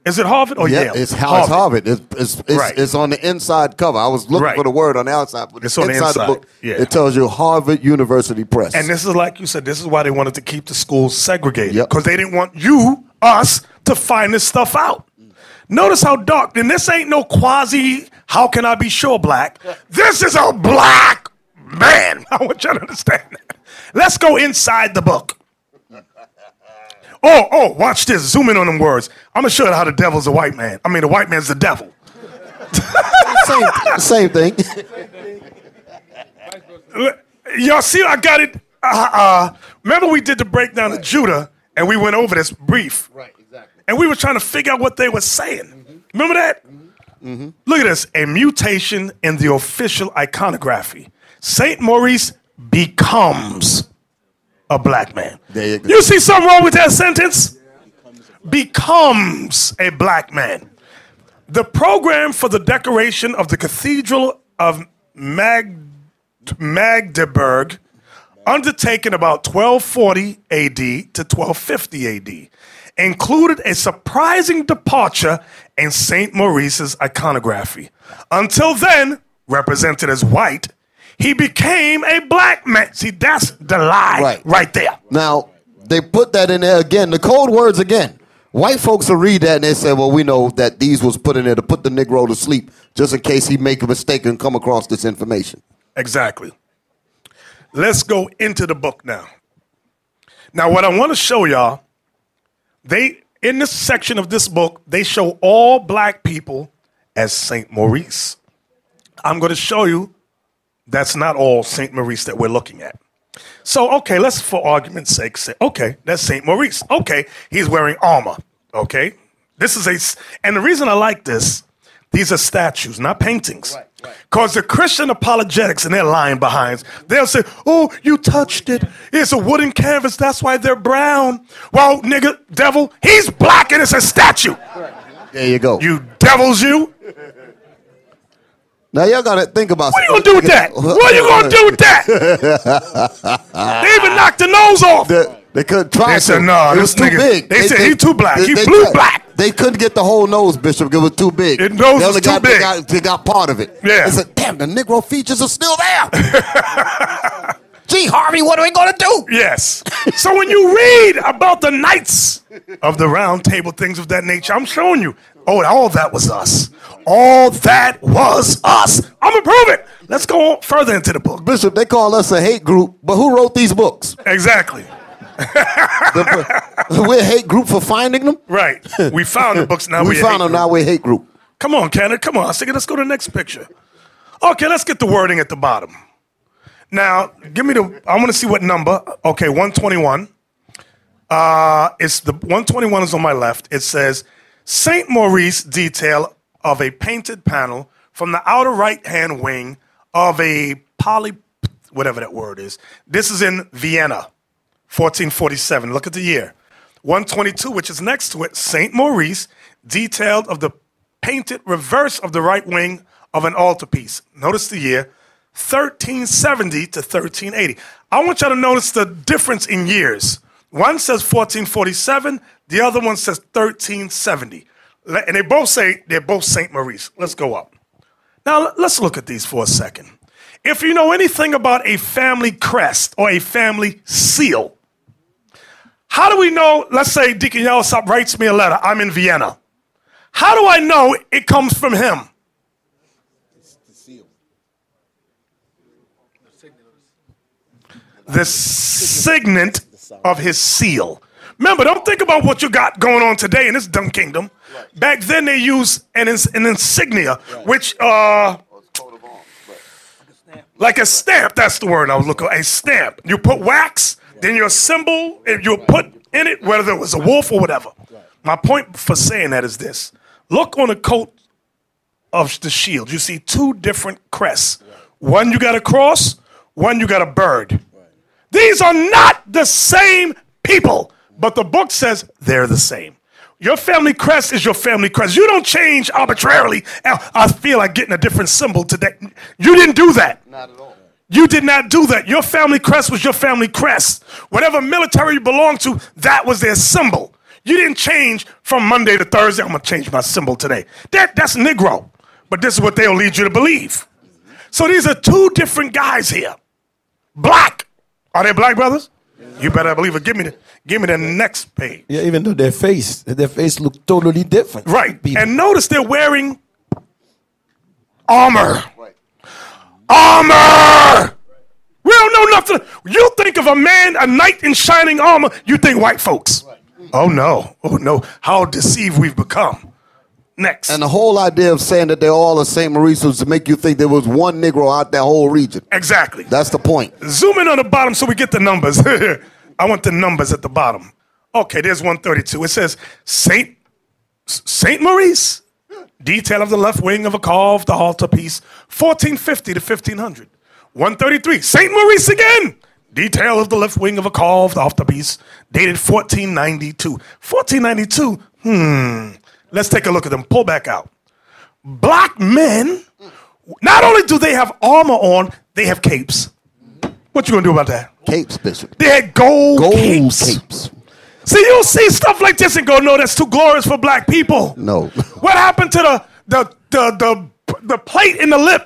Is it Harvard or Yale? It's Harvard. It's on the inside cover. I was looking for the word on the outside, but it's on inside the book. Yeah. It tells you Harvard University Press. And this is like you said, this is why they wanted to keep the schools segregated. Yep. Because they didn't want us, to find this stuff out. Notice how dark, and this ain't no quasi, how can I be sure black? This is a black man. I want you to understand that. Let's go inside the book. Oh, watch this. Zoom in on them words. I'm going to show you how the devil's a white man. I mean, the white man's the devil. Same thing. Y'all see, I got it. Remember we did the breakdown of Judah, and we went over this brief. Right, exactly. And we were trying to figure out what they were saying. Remember that? Look at this. A mutation in the official iconography. St. Maurice becomes a black man. There you go. You see something wrong with that sentence? Becomes a black man. The program for the decoration of the Cathedral of Magdeburg, undertaken about 1240 AD to 1250 AD, included a surprising departure in St. Maurice's iconography. Until then, represented as white, he became a black man. See, that's the lie right there. Now, they put that in there again, the code words again. White folks will read that and they say, well, we know that these was put in there to put the Negro to sleep just in case he make a mistake and come across this information. Exactly. Let's go into the book now. Now, what I want to show y'all, in this section of this book, they show all black people as St. Maurice. I'm going to show you that's not all St. Maurice that we're looking at. So, okay, let's, for argument's sake, say, okay, that's St. Maurice. Okay, he's wearing armor. Okay, this is and the reason I like this, these are statues, not paintings. Because the Christian apologetics and they're lying behind, they'll say, oh, you touched it. It's a wooden canvas. That's why they're brown. Well, nigga, devil, he's black and it's a statue. There you go. You devils, you. Now, y'all got to think about what are you going to do with that? What are you going to do with that? They even knocked the nose off. They couldn't try. They said, no, it was too big. They said, he's too black. He blew black. They couldn't get the whole nose, Bishop. It was too big. The nose was too big. They got part of it. Yeah. They said, damn, the Negro features are still there. Gee, Harvey, what are we going to do? Yes. So when you read about the Knights of the Round Table, things of that nature, I'm showing you, all that was us. All that was us. I'm going to prove it. Let's go further into the book. Bishop, they call us a hate group, but who wrote these books? Exactly. We're a hate group for finding them? Right. We found the books, now we found them, now we're a hate group. Come on, Canada, come on. I said, let's go to the next picture. Okay, let's get the wording at the bottom. Now, I want to see what number. Okay, 121. It's the 121 is on my left. It says, St. Maurice detail of a painted panel from the outer right-hand wing of a whatever that word is. This is in Vienna, 1447. Look at the year. 122, which is next to it, St. Maurice, detailed of the painted reverse of the right wing of an altarpiece. Notice the year, 1370 to 1380. I want you to notice the difference in years. One says 1447, the other one says 1370. And they're both St. Maurice. Let's go up. Now, let's look at these for a second. If you know anything about a family crest or a family seal, how do we know, let's say Deacon Yellowstop writes me a letter, I'm in Vienna. How do I know it comes from him? The signet of his seal. Remember, don't think about what you got going on today in this dumb kingdom. Right. Back then, they used an insignia, right, which, like a stamp, that's the word I was looking for, a stamp. You put wax, then your symbol, you put in it, whether it was a wolf or whatever. Right. My point for saying that is this. Look on the coat of the shield. You see two different crests. Right. One you got a cross, one you got a bird. Right. These are not the same people. But the book says they're the same. Your family crest is your family crest. You don't change arbitrarily. I feel like getting a different symbol today. You didn't do that. Not at all. You did not do that. Your family crest was your family crest. Whatever military you belonged to, that was their symbol. You didn't change from Monday to Thursday. I'm going to change my symbol today. That's Negro. But this is what they'll lead you to believe. So these are two different guys here. Black. Are they black brothers? You better believe it. Give me the next page. Yeah, even though their face look totally different. Right. People. And notice they're wearing armor. Right. Armor! We don't know nothing. You think of a man, a knight in shining armor, you think white folks. Right. Oh no. How deceived we've become. Next. And the whole idea of saying that they're all the St. Maurice was to make you think there was one Negro out that whole region. Exactly. That's the point. Zoom in on the bottom so we get the numbers. I want the numbers at the bottom. Okay, there's 132. It says St. Maurice. Detail of the left wing of a carved altarpiece, 1450 to 1500. 133. St. Maurice again. Detail of the left wing of a carved altarpiece, dated 1492. 1492. Let's take a look at them. Pull back out. Black men, not only do they have armor on, they have capes. What you gonna do about that? Capes, Bishop. They had gold capes. Capes. See, you'll see stuff like this and go, no, that's too glorious for black people. No. What happened to the plate in the lip?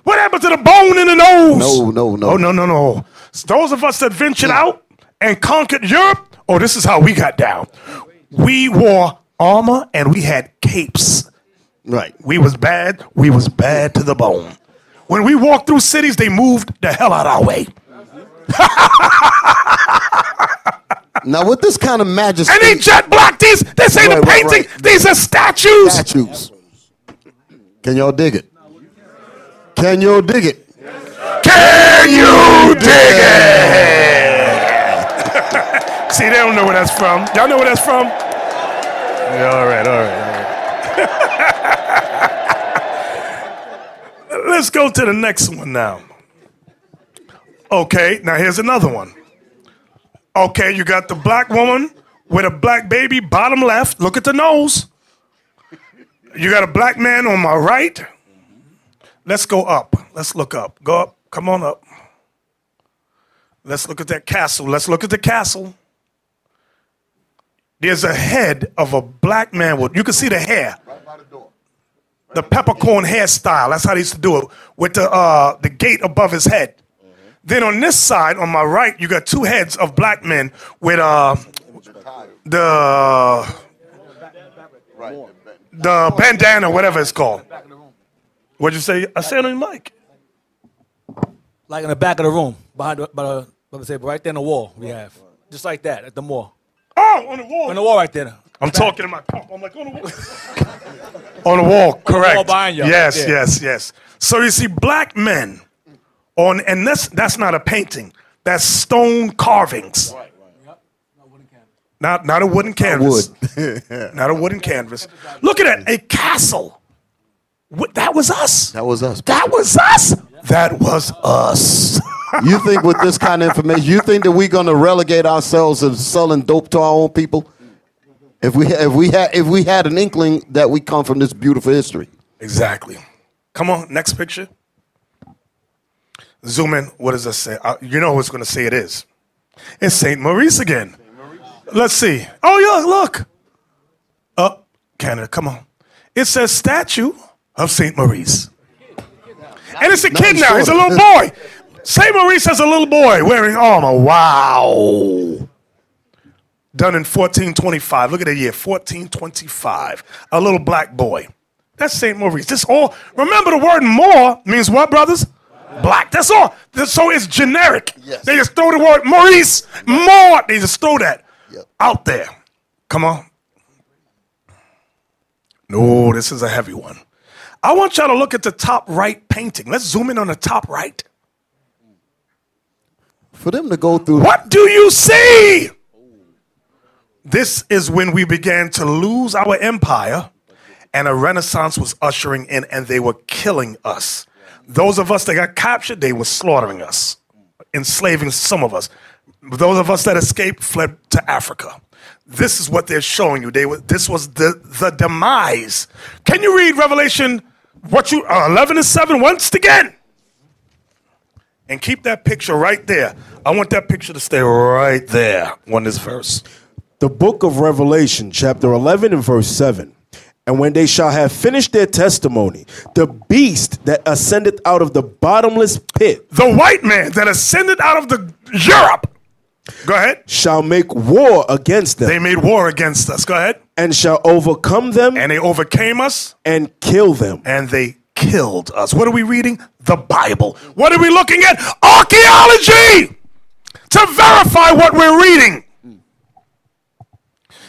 What happened to the bone in the nose? No. Oh, no. So those of us that ventured out and conquered Europe, this is how we got down. We wore armor and we had capes. Right. We was bad to the bone. When we walked through cities, they moved the hell out our way. Now, with this kind of majesty... And they jet black these. This ain't a painting. Right. These are statues. Statues. Can y'all dig it? Can you dig it? Can you dig it? See, they don't know where that's from. Y'all know where that's from? Yeah, all right. Let's go to the next one now. Okay, now here's another one. Okay, you got the black woman with a black baby, bottom left. Look at the nose. You got a black man on my right. Let's go up. Let's look up. Go up. Come on up. Let's look at that castle. Let's look at the castle. There's a head of a black man with, you can see the hair. Right by the door. The peppercorn hairstyle. That's how they used to do it with the gate above his head. Then on this side, on my right, you got two heads of black men with the bandana, whatever it's called. What'd you say? I said on the mic. Like in the back of the room, right there in the wall we have. Just like that, at the mall. Oh, on the wall. On the wall right there. I'm talking to my pump. I'm like, on the wall. On the wall, correct. On the wall behind you. Yes. So you see black men and that's not a painting. That's stone carvings. Right. Not a wooden canvas. Not a wooden canvas. Look at that, a castle. That was us. That was us. That was us. That was us. You think with this kind of information, you think that we're going to relegate ourselves to selling dope to our own people? If we had an inkling that we come from this beautiful history. Exactly. Come on, next picture. Zoom in. What does that say? You know who's going to say it is. It's St. Maurice again. Let's see. Oh, yeah, look. Canada, come on. It says statue of St. Maurice. And it's a kid now. He's a little boy. St. Maurice has a little boy wearing armor. Wow. Done in 1425. Look at the year, 1425. A little black boy. That's St. Maurice. This all. Remember the word more means what, brothers? Black. That's all. So it's generic. Yes. They just throw the word Maurice, more. They just throw that out there. Come on. No, this is a heavy one. I want y'all to look at the top right painting. Let's zoom in on the top right. For them to go through. What do you see? This is when we began to lose our empire and a renaissance was ushering in and they were killing us. Those of us that got captured, they were slaughtering us, enslaving some of us. Those of us that escaped fled to Africa. This is what they're showing you. This was the demise. Can you read Revelation 11:7 once again? And keep that picture right there. I want that picture to stay right there on this verse. The book of Revelation, chapter 11 and verse 7. And when they shall have finished their testimony, the beast that ascended out of the bottomless pit, the white man that ascended out of the Europe, go ahead, shall make war against them. They made war against us. Go ahead. And shall overcome them. And they overcame us. And kill them. And they killed us. What are we reading? The Bible. What are we looking at? Archaeology to verify what we're reading.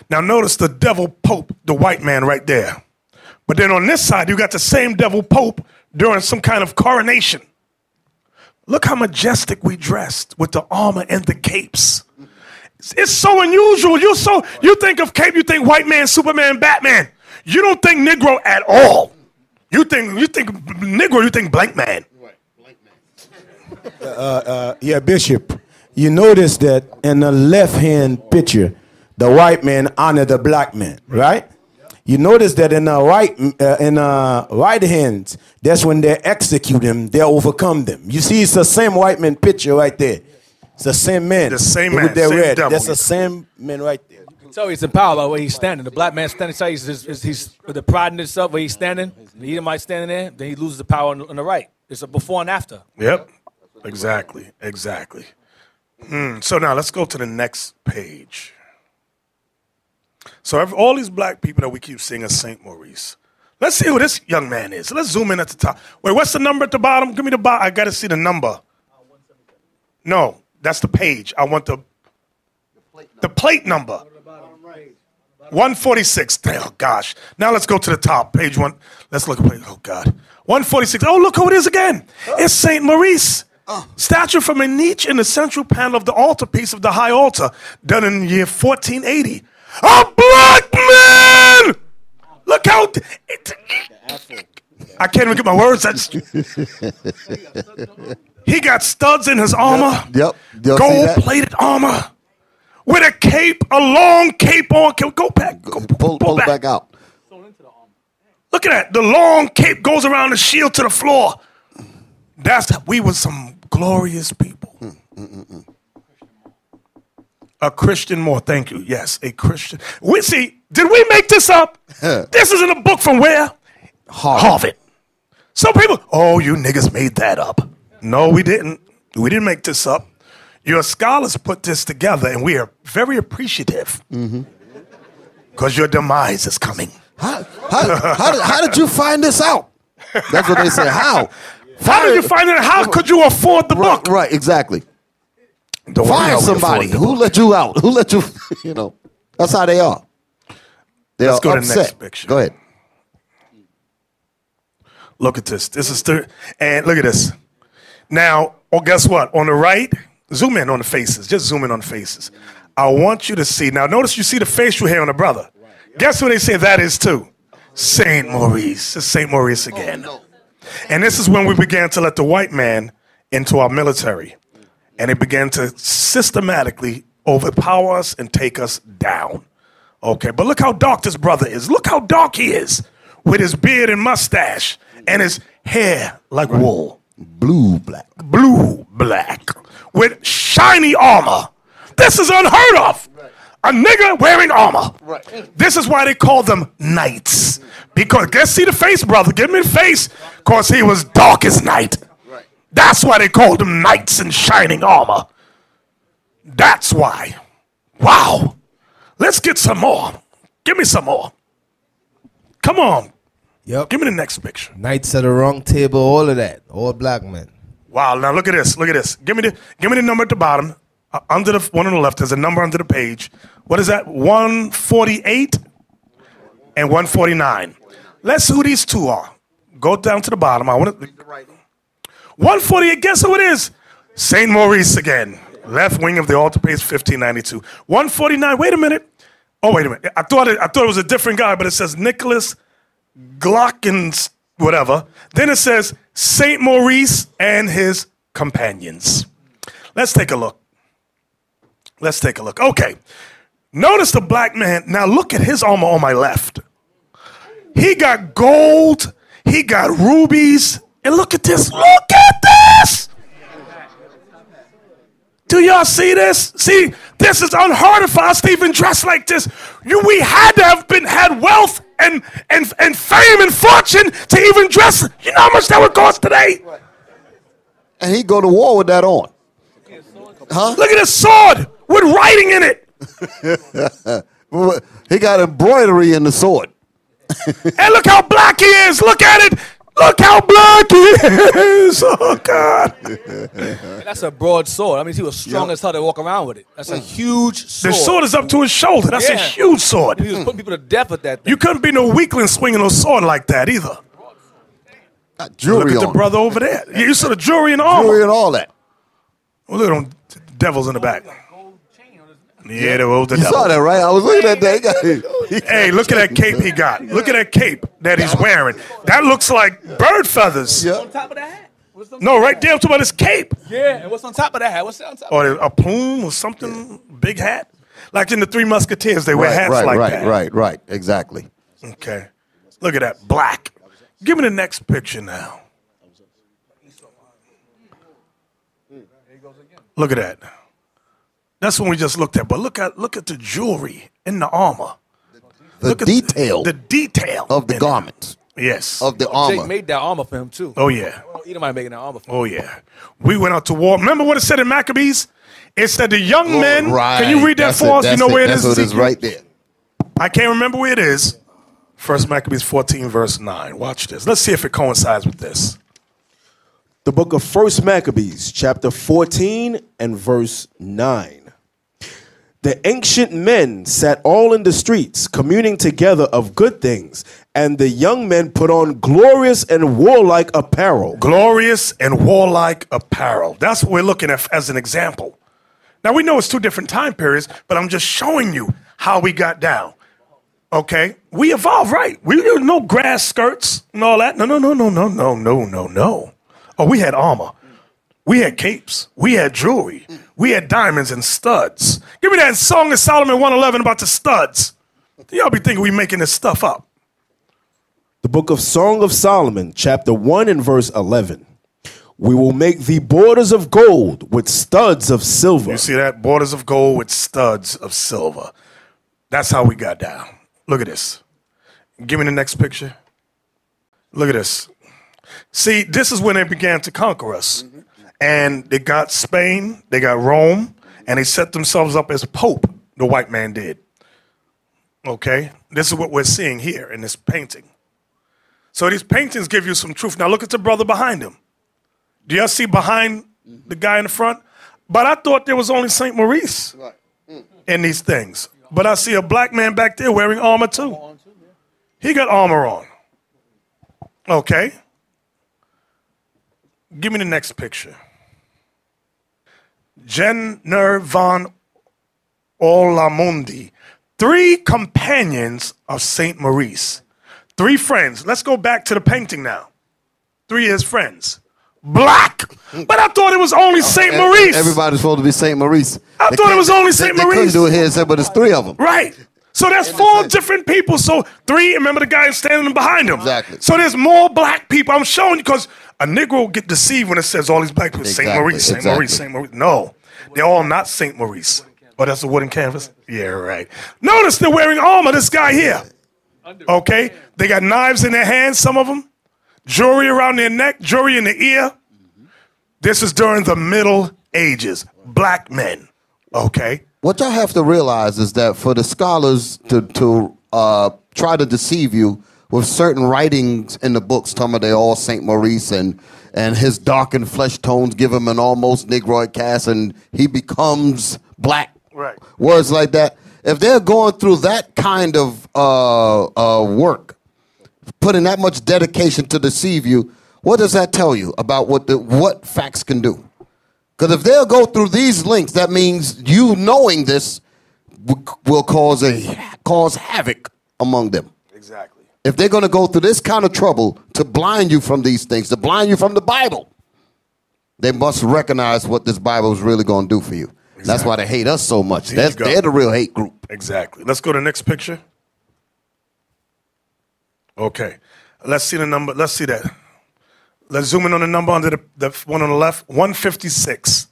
Now notice the devil pope, the white man right there. But then on this side, you got the same devil pope during some kind of coronation. Look how majestic we dressed with the armor and the capes. It's so unusual. You think of cape, you think white man, Superman, Batman. You don't think Negro at all. You think Negro, you think blank man. Yeah, Bishop. You notice that in the left-hand picture, the white man honored the black man, right? You notice that in the right hands, that's when they execute him, they overcome them. You see, it's the same white man picture right there. It's the same man. The same man. With their same red. devil. That's the same man right there. So he's empowered by where he's standing. The black man standing, so he's with the pride in himself where he's standing. The Edomite standing there, then he loses the power on the right. It's a before and after. Yep. Exactly. So now let's go to the next page. So all these black people that we keep seeing as St. Maurice. Let's see who this young man is. Let's zoom in at the top. Wait, what's the number at the bottom? Give me the bottom. I got to see the number. No, that's the page. I want the plate number. 146. Oh, gosh. Now let's go to the top. Page 1. Let's look at page. Oh, God. 146. Oh, look who it is again. It's St. Maurice. Statue from a niche in the central panel of the altarpiece of the high altar, done in the year 1480. A black man! Look how... I can't even get my words. He got studs in his armor. Yep. Gold-plated armor. With a cape, a long cape on. Go back. Pull it back out. Look at that. The long cape goes around the shield to the floor. We were some glorious people. A Christian more. Thank you. Yes, a Christian. Did we make this up? This is in a book from where? Harvard. Some people, you niggas made that up. No, we didn't. We didn't make this up. Your scholars put this together, and we are very appreciative. Because your demise is coming. How did you find this out? That's what they say. How? How did you find it? How could you afford the book? Right, exactly. Find somebody. Who let you out? Who let you, That's how they are. Let's go to the next picture. Go ahead. Look at this. This is and look at this. Now, guess what? On the right, zoom in on the faces. Just zoom in on the faces. I want you to see. Now, notice you see the facial hair on the brother. Guess what they say that is too? St. Maurice. It's St. Maurice again. And this is when we began to let the white man into our military. And it began to systematically overpower us and take us down. Okay, but look how dark this brother is. Look how dark he is with his beard and mustache and his hair like wool. Blue black. With shiny armor. This is unheard of. A nigga wearing armor. This is why they call them knights. Because, let's see the face, brother. Give me the face. Because he was dark as night. That's why they called them knights in shining armor. That's why. Wow. Let's get some more. Give me some more. Come on. Yep. Give me the next picture. Knights at the wrong table, all of that. All black men. Wow. Now look at this. Give me the number at the bottom. Under the one on the left, there's a number under the page. What is that? 148 and 149. Let's see who these two are. Go down to the bottom. I want to. 148. Guess who it is? St. Maurice again. Left wing of the altar, page 1592. 149. Wait a minute. Oh, wait a minute. I thought it was a different guy, but it says Nicholas Glockens, whatever. Then it says St. Maurice and his companions. Let's take a look. Okay. Notice the black man. Now look at his armor on my left. He got gold. He got rubies. And look at this. Look at this. Do y'all see this? See, this is unheard of for us to even dress like this. We had to have had wealth and fame and fortune to even dress. You know how much that would cost today? And he go to war with that on. Huh? Look at his sword with writing in it. He got embroidery in the sword. And look how black he is. Look at it. Look how black he is. Oh, God. That's a broad sword. I mean, he was strong as hell to walk around with it. That's a huge sword. The sword is up to his shoulder. That's a huge sword. He was putting people to death with that thing. You couldn't be no weakling swinging a sword like that either. Got jewelry Look at the on. brother over there. You saw the jewelry and armor. Jewelry and all that. Well, look at them devils in the back. Yeah, they were the You devils. saw that, right? I was looking at that. Hey, look at that cape he got. Look at that cape that he's wearing. That looks like bird feathers. Yeah. On top of that hat? No, right there, I'm talking about his cape. Yeah, and what's on top of that hat? What's that on top of Or a plume or something, big hat. Like in the Three Musketeers, they wear hats like that. Right. Exactly. Okay. Look at that, black. Give me the next picture now. Look at that. That's what we just looked at. But look at the jewelry in the armor. The detail of the garments. Yes. Of the armor. Jake made that armor for him, too. Oh, yeah. Edomite making that armor for him. Oh, yeah. We went out to war. Remember what it said in Maccabees? It said the young men. Right. Can you read that for us? You know where it is? That's what it is right there. I can't remember where it is. First Maccabees 14, verse 9. Watch this. Let's see if it coincides with this. The book of First Maccabees, chapter 14 and verse 9. The ancient men sat all in the streets, communing together of good things, and the young men put on glorious and warlike apparel. Glorious and warlike apparel. That's what we're looking at as an example. Now, we know it's two different time periods, but I'm just showing you how we got down. Okay? We evolved, right? We didn't no grass skirts and all that. No. Oh, we had armor. We had capes. We had jewelry. We had diamonds and studs. Give me that Song of Solomon 111 about the studs. Y'all be thinking we making this stuff up. The book of Song of Solomon, chapter 1 and verse 11. We will make thee borders of gold with studs of silver. You see that? Borders of gold with studs of silver. That's how we got down. Look at this. Give me the next picture. Look at this. See, this is when they began to conquer us. And they got Spain, they got Rome, and they set themselves up as Pope, the white man did. Okay? This is what we're seeing here in this painting. So these paintings give you some truth. Now look at the brother behind him. Do y'all see behind the guy in the front? But I thought there was only St. Maurice in these things. But I see a black man back there wearing armor too. He got armor on. Okay. Give me the next picture. Jenner van Olamundi. 3 companions of St. Maurice. 3 friends. Let's go back to the painting now. 3 of his friends. Black. But I thought it was only St. Maurice. Everybody's supposed to be St. Maurice. I thought it was only St. They couldn't Maurice. do it here and say, but it's 3 of them. Right. So there's 4 different people. So 3, remember the guy standing behind him. Exactly. So there's more black people. I'm showing you because a Negro will get deceived when it says all these black people. Exactly, St. Maurice, St. exactly. Maurice, St. Maurice. No, they're all not St. Maurice. Oh, that's a wooden canvas? Yeah, right. Notice they're wearing armor, this guy here. Okay? They got knives in their hands, some of them. Jewelry around their neck, jewelry in the ear. This is during the Middle Ages. Black men. Okay? What y'all have to realize is that for the scholars to try to deceive you with certain writings in the books, talking about they all St. Maurice and his darkened flesh tones give him an almost Negroid cast and he becomes black. Right. Words like that. If they're going through that kind of work, putting that much dedication to deceive you, what does that tell you about what facts can do? Because if they'll go through these links, that means you knowing this will cause havoc among them. Exactly. If they're going to go through this kind of trouble to blind you from these things, to blind you from the Bible, they must recognize what this Bible is really going to do for you. Exactly. That's why they hate us so much. There you go. They're the real hate group. Exactly. Let's go to the next picture. Okay. Let's see the number. Let's see that. Let's zoom in on the number under the one on the left. 156.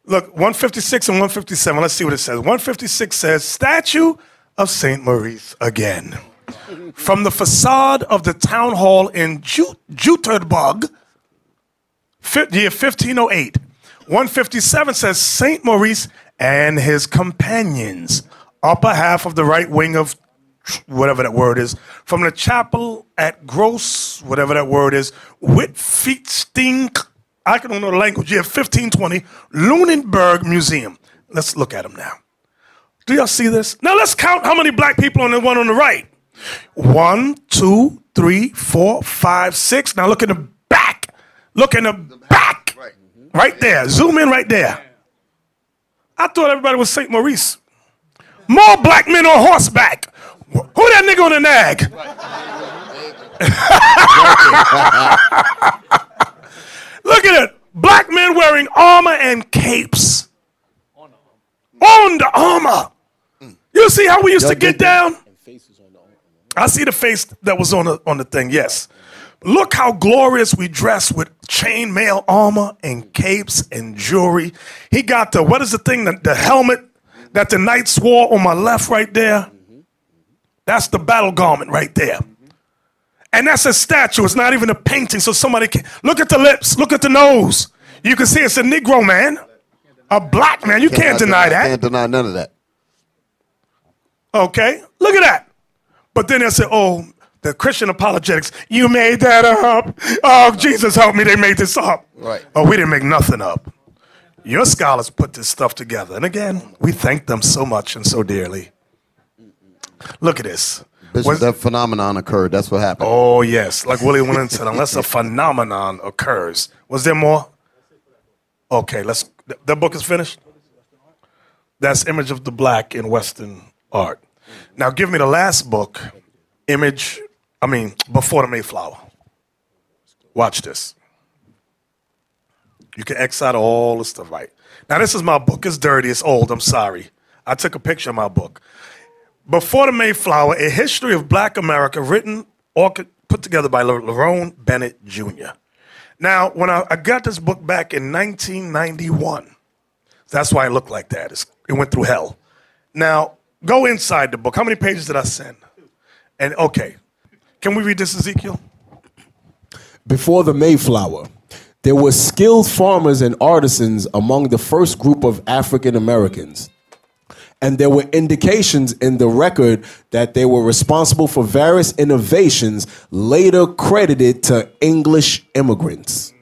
Look, 156 and 157. Let's see what it says. 156 says, Statue of St. Maurice again. From the facade of the town hall in Jutterburg, year 1508. 157 says, St. Maurice and his companions, upper half of the right wing of whatever that word is, from the chapel at Gross, whatever that word is, Whitfeetstink, I don't know the language, year 1520, Lunenburg Museum. Let's look at them now. Do y'all see this? Now let's count how many black people on the one on the right. 1, 2, 3, 4, 5, 6. Now look in the back. Look in the back. Right there. Zoom in right there. I thought everybody was St. Maurice. More black men on horseback. Who that nigga on the nag? Look at it. Black men wearing armor and capes. On the armor. You see how we used to get down? I see the face that was on the thing, yes. Look how glorious we dress with chainmail armor and capes and jewelry. He got the, what is the thing, the helmet that the knights wore on my left right there? That's the battle garment right there. And that's a statue. It's not even a painting, so somebody can, look at the lips, look at the nose. You can see it's a Negro man, a black man. You can't deny that. Can't deny none of that. Okay, look at that. But then they say, oh, the Christian apologetics, you made that up. Oh, Jesus help me, they made this up. Right. Oh, we didn't make nothing up. Your scholars put this stuff together. And again, we thank them so much and so dearly. Look at this. Bishop, that phenomenon occurred. That's what happened. Oh, yes. Like Willie went into, unless a phenomenon occurs. Was there more? Okay, the book is finished? That's Image of the Black in Western Art. Now give me the last book, Before the Mayflower. Watch this. You can X out all the stuff, right? Now this is my book. It's dirty, it's old, I'm sorry. I took a picture of my book. Before the Mayflower, A History of Black America, written or put together by Lerone Bennett Jr. Now, when I got this book back in 1991, that's why it looked like that. It went through hell. Now, go inside the book. How many pages did I send? And okay, can we read this, Ezekiel? Before the Mayflower, there were skilled farmers and artisans among the first group of African Americans. And there were indications in the record that they were responsible for various innovations later credited to English immigrants.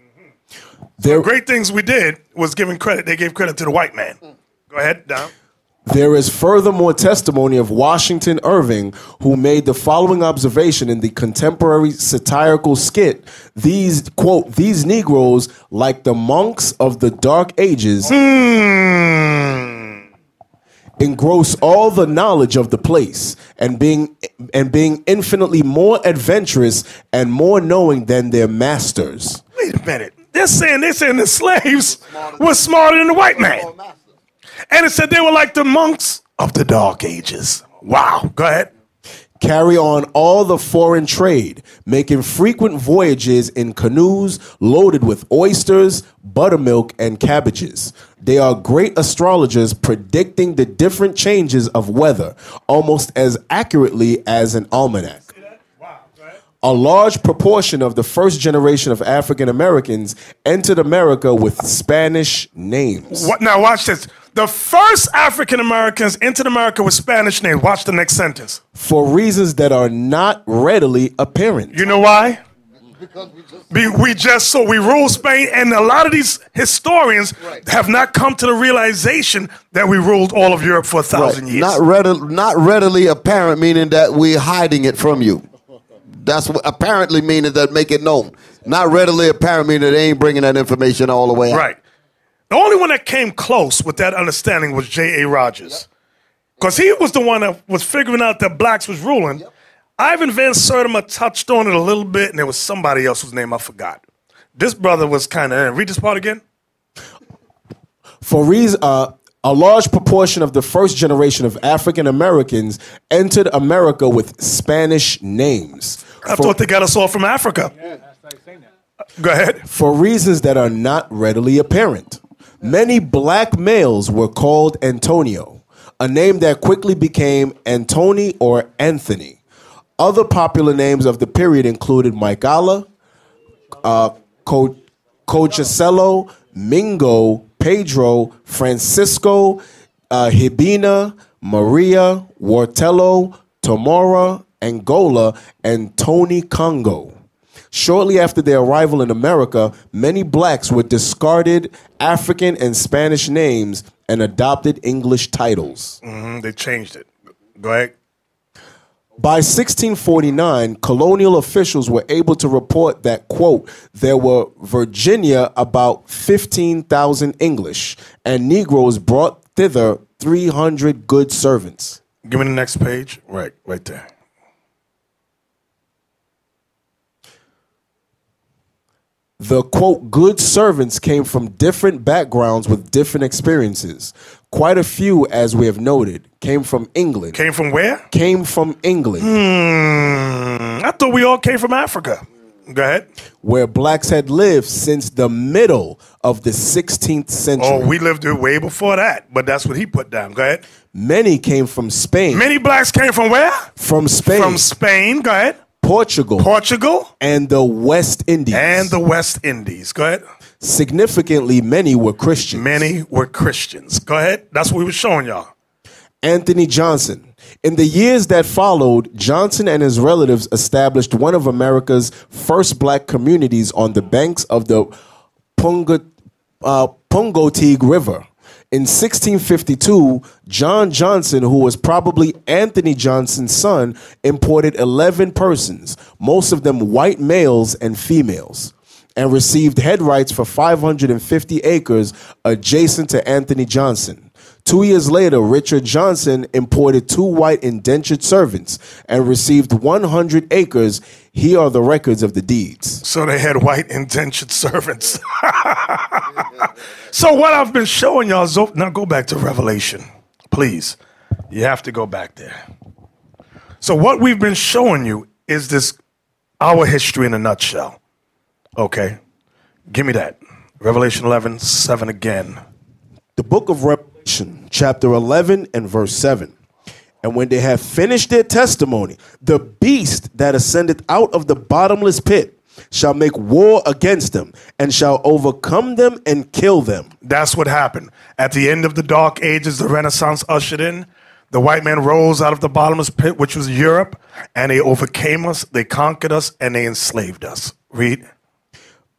The great things we did was giving credit. They gave credit to the white man. Go ahead, down. There is furthermore testimony of Washington Irving, who made the following observation in the contemporary satirical skit. These, quote, these Negroes, like the monks of the Dark Ages, engross all the knowledge of the place, and being infinitely more adventurous and more knowing than their masters. Wait a minute. They're saying the slaves were smarter than the white man. And it said they were like the monks of the Dark Ages. Wow. Go ahead. Carry on all the foreign trade, making frequent voyages in canoes loaded with oysters, buttermilk, and cabbages. They are great astrologers, predicting the different changes of weather almost as accurately as an almanac. A large proportion of the first generation of African Americans entered America with Spanish names. What, now watch this. The first African Americans entered America with Spanish names. Watch the next sentence. For reasons that are not readily apparent. You know why? Because we ruled Spain, and a lot of these historians have not come to the realization that we ruled all of Europe for 1,000 years. Not readily apparent, meaning that we're hiding it from you. That's what apparently meaning that make it known. Not readily apparent meaning they ain't bringing that information all the way out. Right. The only one that came close with that understanding was J.A. Rogers. Because he was the one that was figuring out that blacks was ruling. Yep. Ivan Van Sertima touched on it a little bit, and there was somebody else whose name I forgot. This brother was kind of, read this part again. For reason, A large proportion of the first generation of African Americans entered America with Spanish names. I thought they got us all from Africa. Go ahead. For reasons that are not readily apparent. Many black males were called Antonio, a name that quickly became Antony or Anthony. Other popular names of the period included Michaela, Cochicello, Mingo, Pedro, Francisco, Hibina, Maria, Wartello, Tomora, Angola, and Tony Congo. Shortly after their arrival in America, many blacks were discarded African and Spanish names and adopted English titles. They changed it. Go ahead. By 1649, colonial officials were able to report that, quote, there were Virginia about 15,000 English, and Negroes brought thither 300 good servants. Give me the next page. Right there. The, quote, good servants came from different backgrounds with different experiences. Quite a few, as we have noted, came from England. Came from where? Came from England. I thought we all came from Africa. Go ahead. Where blacks had lived since the middle of the 16th century. Oh, we lived there way before that, but that's what he put down. Go ahead. Many came from Spain. Many blacks came from where? From Spain. From Spain. Go ahead. Portugal. And the West Indies. Go ahead. Significantly, many were Christians. Go ahead. That's what we were showing y'all. Anthony Johnson. In the years that followed, Johnson and his relatives established one of America's first black communities on the banks of the Pungoteague River. In 1652, John Johnson, who was probably Anthony Johnson's son, imported 11 persons, most of them white males and females, and received head rights for 550 acres adjacent to Anthony Johnson. 2 years later, Richard Johnson imported 2 white indentured servants and received 100 acres. Here are the records of the deeds. So they had white indentured servants. So what I've been showing y'all, now go back to Revelation, please. You have to go back there. So what we've been showing you is this, our history in a nutshell. Okay, give me that. Revelation 11:7 again. The book of Revelation, chapter 11 and verse 7. And when they have finished their testimony, the beast that ascended out of the bottomless pit shall make war against them and shall overcome them and kill them. That's what happened. At the end of the Dark Ages, the Renaissance ushered in. The white man rose out of the bottomless pit, which was Europe, and they overcame us, they conquered us, and they enslaved us. Read.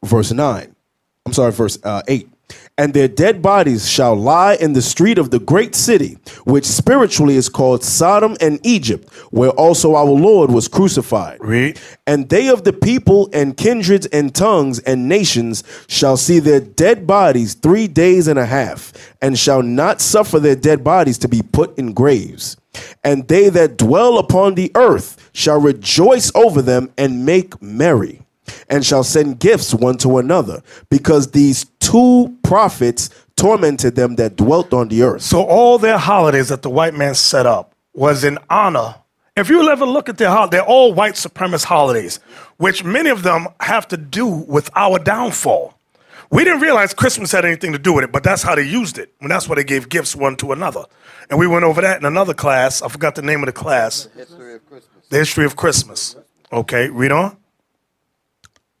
Verse 8. And their dead bodies shall lie in the street of the great city, which spiritually is called Sodom and Egypt, where also our Lord was crucified. Read. And they of the people and kindreds and tongues and nations shall see their dead bodies 3 days and a half, and shall not suffer their dead bodies to be put in graves. And they that dwell upon the earth shall rejoice over them and make merry, and shall send gifts one to another, because these 2 prophets tormented them that dwelt on the earth. So all their holidays that the white man set up was in honor. If you ever look at their holidays, they're all white supremacist holidays, which many of them have to do with our downfall. We didn't realize Christmas had anything to do with it, but that's how they used it. And that's why they gave gifts one to another. And we went over that in another class. I forgot the name of the class. The history of Christmas. Okay, read on.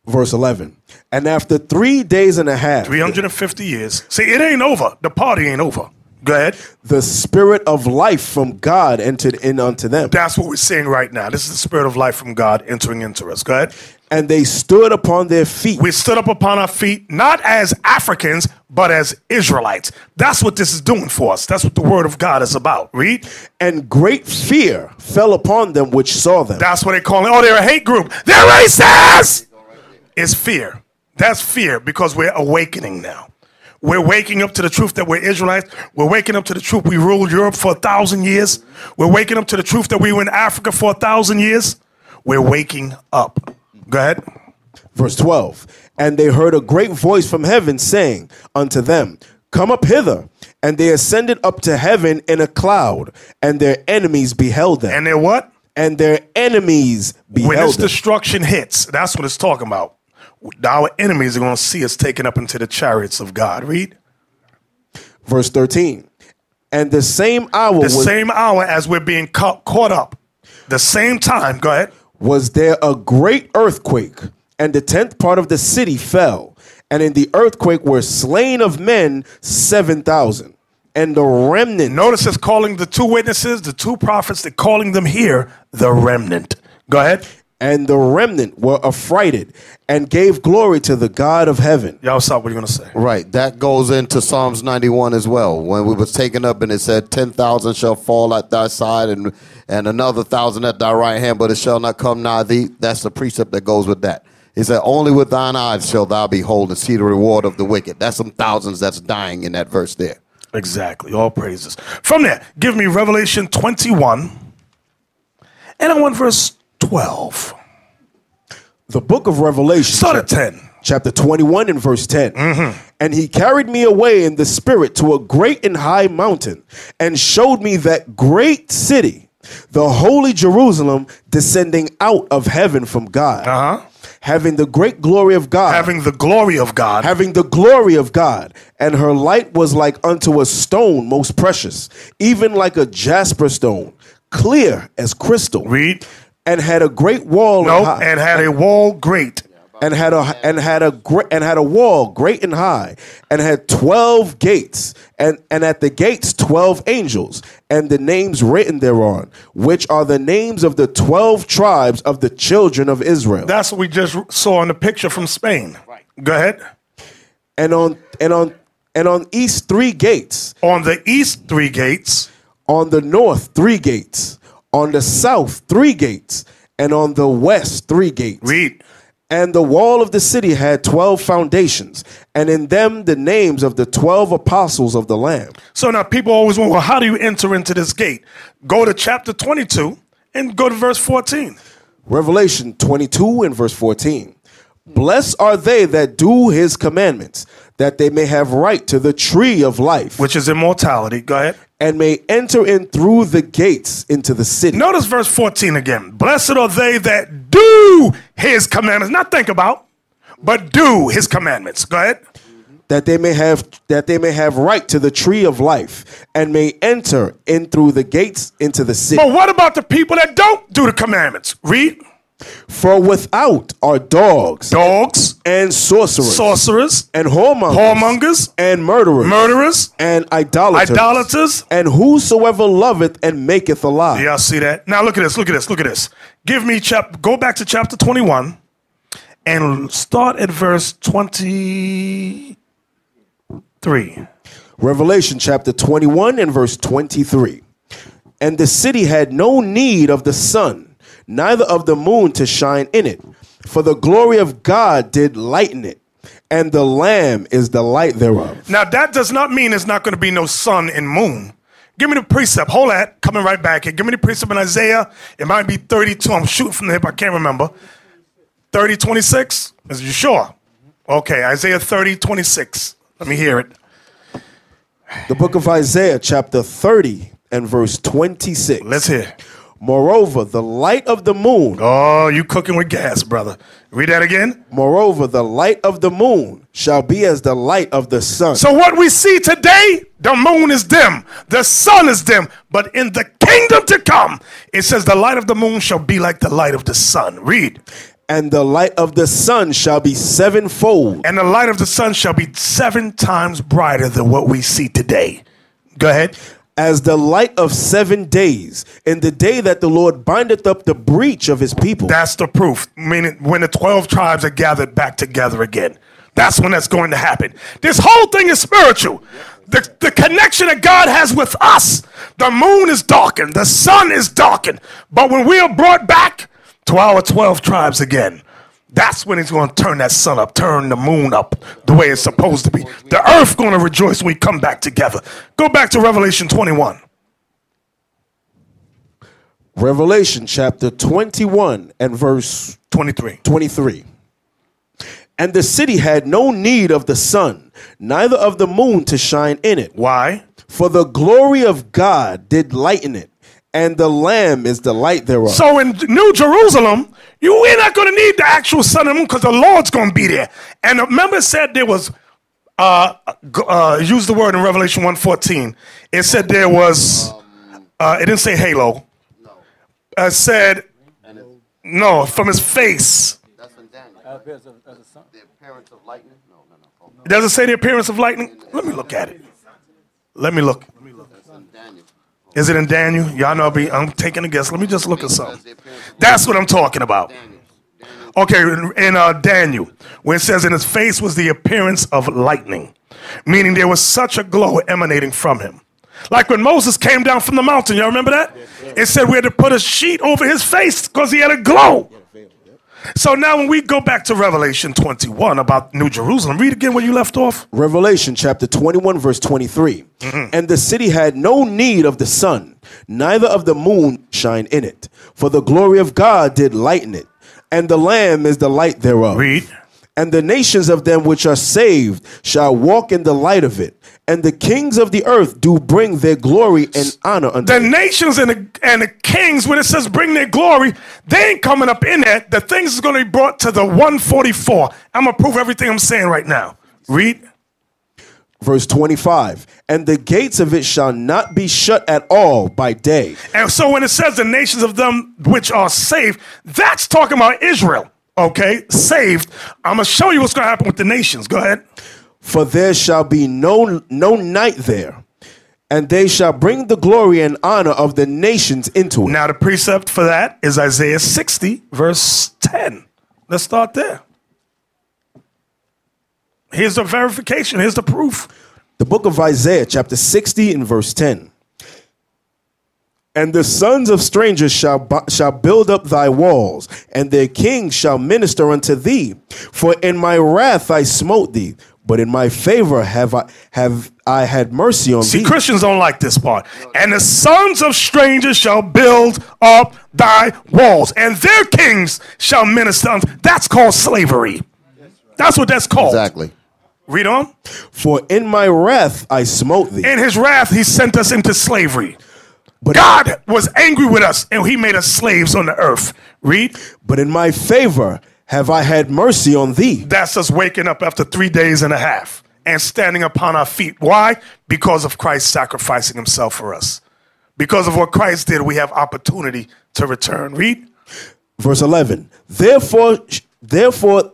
Verse 11. And after 3 days and a half. 350 years. See, it ain't over. The party ain't over. Go ahead. The spirit of life from God entered in unto them. That's what we're seeing right now. This is the spirit of life from God entering into us. Go ahead. And they stood upon their feet. We stood up upon our feet, not as Africans, but as Israelites. That's what this is doing for us. That's what the word of God is about. Read. And great fear fell upon them which saw them. That's what they call it. Oh, they're a hate group. They're racist. It's fear. That's fear, because we're awakening now. We're waking up to the truth that we're Israelites. We're waking up to the truth we ruled Europe for 1,000 years. We're waking up to the truth that we were in Africa for 1,000 years. We're waking up. Go ahead. Verse 12. And they heard a great voice from heaven saying unto them, Come up hither, And they ascended up to heaven in a cloud, and their enemies beheld them. And they're what? And their enemies beheld When this them. destruction hits, that's what it's talking about. Our enemies are going to see us taken up into the chariots of God. Read. Verse 13. And the same hour Same hour as we're being caught up. The same time. Go ahead. Was there a great earthquake, and the 10th part of the city fell. And in the earthquake were slain of men 7,000. And the remnant. Notice it's calling the two witnesses, the two prophets, they're calling them here the remnant. Go ahead. And the remnant were affrighted and gave glory to the God of heaven. Y'all stop. What are you going to say? Right. That goes into Psalms 91 as well. When we was taken up and it said 10,000 shall fall at thy side and another 1,000 at thy right hand, but it shall not come nigh thee. That's the precept that goes with that. He said, only with thine eyes shall thou behold and see the reward of the wicked. That's some thousands that's dying in that verse there. Exactly. All praises. From there, give me Revelation 21. And I want verse 12. The book of Revelation. Start at 10. Chapter 21 and verse 10. Mm-hmm. And he carried me away in the spirit to a great and high mountain and showed me that great city, the holy Jerusalem, descending out of heaven from God. Uh-huh. Having the great glory of God. Having the glory of God. Having the glory of God. And her light was like unto a stone most precious, even like a jasper stone, clear as crystal. Read. And had a great wall. And had a wall great. And had a wall great and high, and had 12 gates, and at the gates 12 angels, and the names written thereon, which are the names of the 12 tribes of the children of Israel. That's what we just saw in the picture from Spain. Right. Go ahead. And on east 3 gates. On the east 3 gates. On the north 3 gates. On the south 3 gates, and on the west 3 gates. Read. And the wall of the city had 12 foundations, and in them the names of the 12 apostles of the Lamb. So now people always wonder, well, how do you enter into this gate? Go to chapter 22 and go to verse 14. Revelation 22 and verse 14. Blessed are they that do his commandments, that they may have right to the tree of life. Which is immortality. Go ahead. And may enter in through the gates into the city. Notice verse 14 again. Blessed are they that do his commandments. Not think about, but do his commandments. Go ahead. That they may have right to the tree of life, and may enter in through the gates into the city. But what about the people that don't do the commandments? Read. For without are dogs, and sorcerers, and whoremongers, and murderers, and idolaters, and whosoever loveth and maketh a lie. Y'all see that? Now look at this. Give me go back to chapter 21 and start at verse 23. Revelation chapter 21 and verse 23. And the city had no need of the sun, neither of the moon to shine in it, for the glory of God did lighten it, and the Lamb is the light thereof. Now that does not mean there's not going to be no sun and moon. Give me the precept. Hold that. Coming right back here. Give me the precept in Isaiah. It might be 32. I'm shooting from the hip. I can't remember. 30:26. Is you sure? Okay. Isaiah 30:26. Let me hear it. The book of Isaiah chapter 30 and verse 26. Let's hear. Moreover, the light of the moon. Oh, you cooking with gas, brother. Read that again. Moreover, the light of the moon shall be as the light of the sun. So what we see today, the moon is dim, the sun is dim, but in the kingdom to come, it says the light of the moon shall be like the light of the sun. Read. And the light of the sun shall be sevenfold. And the light of the sun shall be 7 times brighter than what we see today. Go ahead. As the light of 7 days, in the day that the Lord bindeth up the breach of his people. That's the proof. Meaning when the 12 tribes are gathered back together again. That's when that's going to happen. This whole thing is spiritual. The connection that God has with us. The moon is darkened. The sun is darkened. But when we are brought back to our 12 tribes again, that's when he's going to turn that sun up, turn the moon up the way it's supposed to be. The earth going to rejoice when we come back together. Go back to Revelation 21. Revelation chapter 21 and verse 23. And the city had no need of the sun, neither of the moon to shine in it. Why? For the glory of God did lighten it, and the Lamb is the light thereof. So in New Jerusalem, we're not going to need the actual sun and moon because the Lord's going to be there. And remember, it said there was, use the word in Revelation 1:14. It said there was, it didn't say halo. It said, no, from his face. That's in Daniel. The appearance of lightning? No. Does it say the appearance of lightning? Let me look at it. Let me look. Is it in Daniel? Y'all know I'm taking a guess. Let me just look at something. That's what I'm talking about. Okay, in Daniel, where it says in his face was the appearance of lightning, meaning there was such a glow emanating from him. Like when Moses came down from the mountain, y'all remember that? It said we had to put a sheet over his face because he had a glow. So now when we go back to Revelation 21 about New Jerusalem, read again where you left off. Revelation chapter 21, verse 23. And the city had no need of the sun, neither of the moon shine in it. For the glory of God did lighten it, and the Lamb is the light thereof. Read. And the nations of them which are saved shall walk in the light of it. And the kings of the earth do bring their glory and honor unto the it. nations and the kings, when it says bring their glory, they ain't coming up in that. The things is going to be brought to the 144. I'm going to prove everything I'm saying right now. Read. Verse 25. And the gates of it shall not be shut at all by day. And so when it says the nations of them which are saved, that's talking about Israel. Okay, saved. I'm going to show you what's going to happen with the nations. Go ahead. For there shall be no night there, and they shall bring the glory and honor of the nations into it. Now the precept for that is Isaiah 60, verse 10. Let's start there. Here's the verification. Here's the proof. The book of Isaiah, chapter 60 and verse 10. And the sons of strangers shall build up thy walls, and their kings shall minister unto thee. For in my wrath I smote thee, but in my favor have I had mercy on thee. See, Christians don't like this part. And the sons of strangers shall build up thy walls, and their kings shall minister unto. That's called slavery. That's what that's called. Exactly. Read on. For in my wrath I smote thee. In his wrath he sent us into slavery. But God was angry with us, and he made us slaves on the earth. Read. But in my favor have I had mercy on thee. That's us waking up after 3 days and a half and standing upon our feet. Why? Because of Christ sacrificing himself for us. Because of what Christ did, we have opportunity to return. Read. Verse 11. Therefore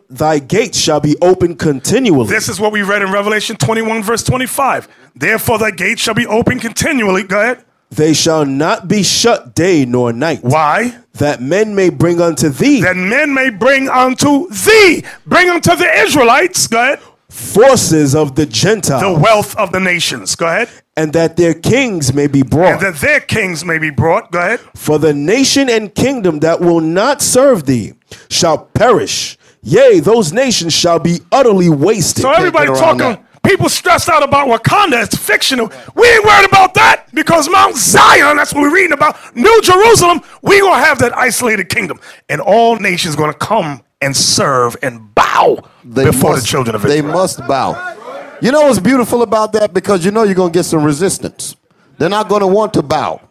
thy gates shall be open continually. This is what we read in Revelation 21, verse 25. Therefore thy gates shall be open continually. Go ahead. They shall not be shut day nor night. Why? That men may bring unto thee. That men may bring unto thee. Bring unto the Israelites. Go ahead. Forces of the Gentiles. The wealth of the nations. Go ahead. And that their kings may be brought. And that their kings may be brought. Go ahead. For the nation and kingdom that will not serve thee shall perish. Yea, those nations shall be utterly wasted. So everybody talking, people stressed out about Wakanda. It's fictional. We ain't worried about that because Mount Zion, that's what we're reading about. New Jerusalem, we going to have that isolated kingdom. And all nations going to come and serve and bow before the children of Israel. They must bow. You know what's beautiful about that? Because you know you're going to get some resistance. They're not going to want to bow.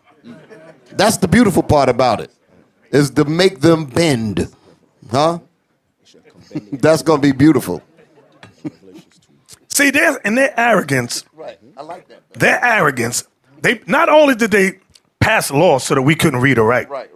That's the beautiful part about it, is to make them bend. Huh? That's going to be beautiful. See, in their arrogance, Right. I like that. their arrogance, they not only did they pass laws so that we couldn't read or write. Right.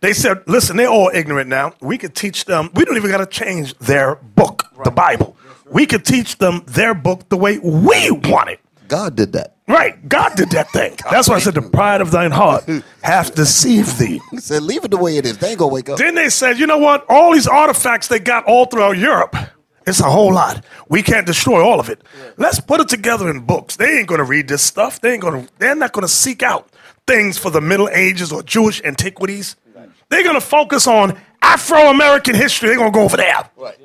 They said, listen, they're all ignorant now. We could teach them. We don't even got to change their book, the Bible. We could teach them their book the way we want it. God did that. Right. God did that thing. That's why I said the pride of thine heart hath deceived thee. He said, leave it the way it is. They ain't going to wake up. Then they said, you know what? All these artifacts they got all throughout Europe, it's a whole lot. We can't destroy all of it. Let's put it together in books. They ain't going to read this stuff. They're not going to seek out things for the Middle Ages or Jewish antiquities. They're going to focus on Afro-American history. They're going to go over there. Right.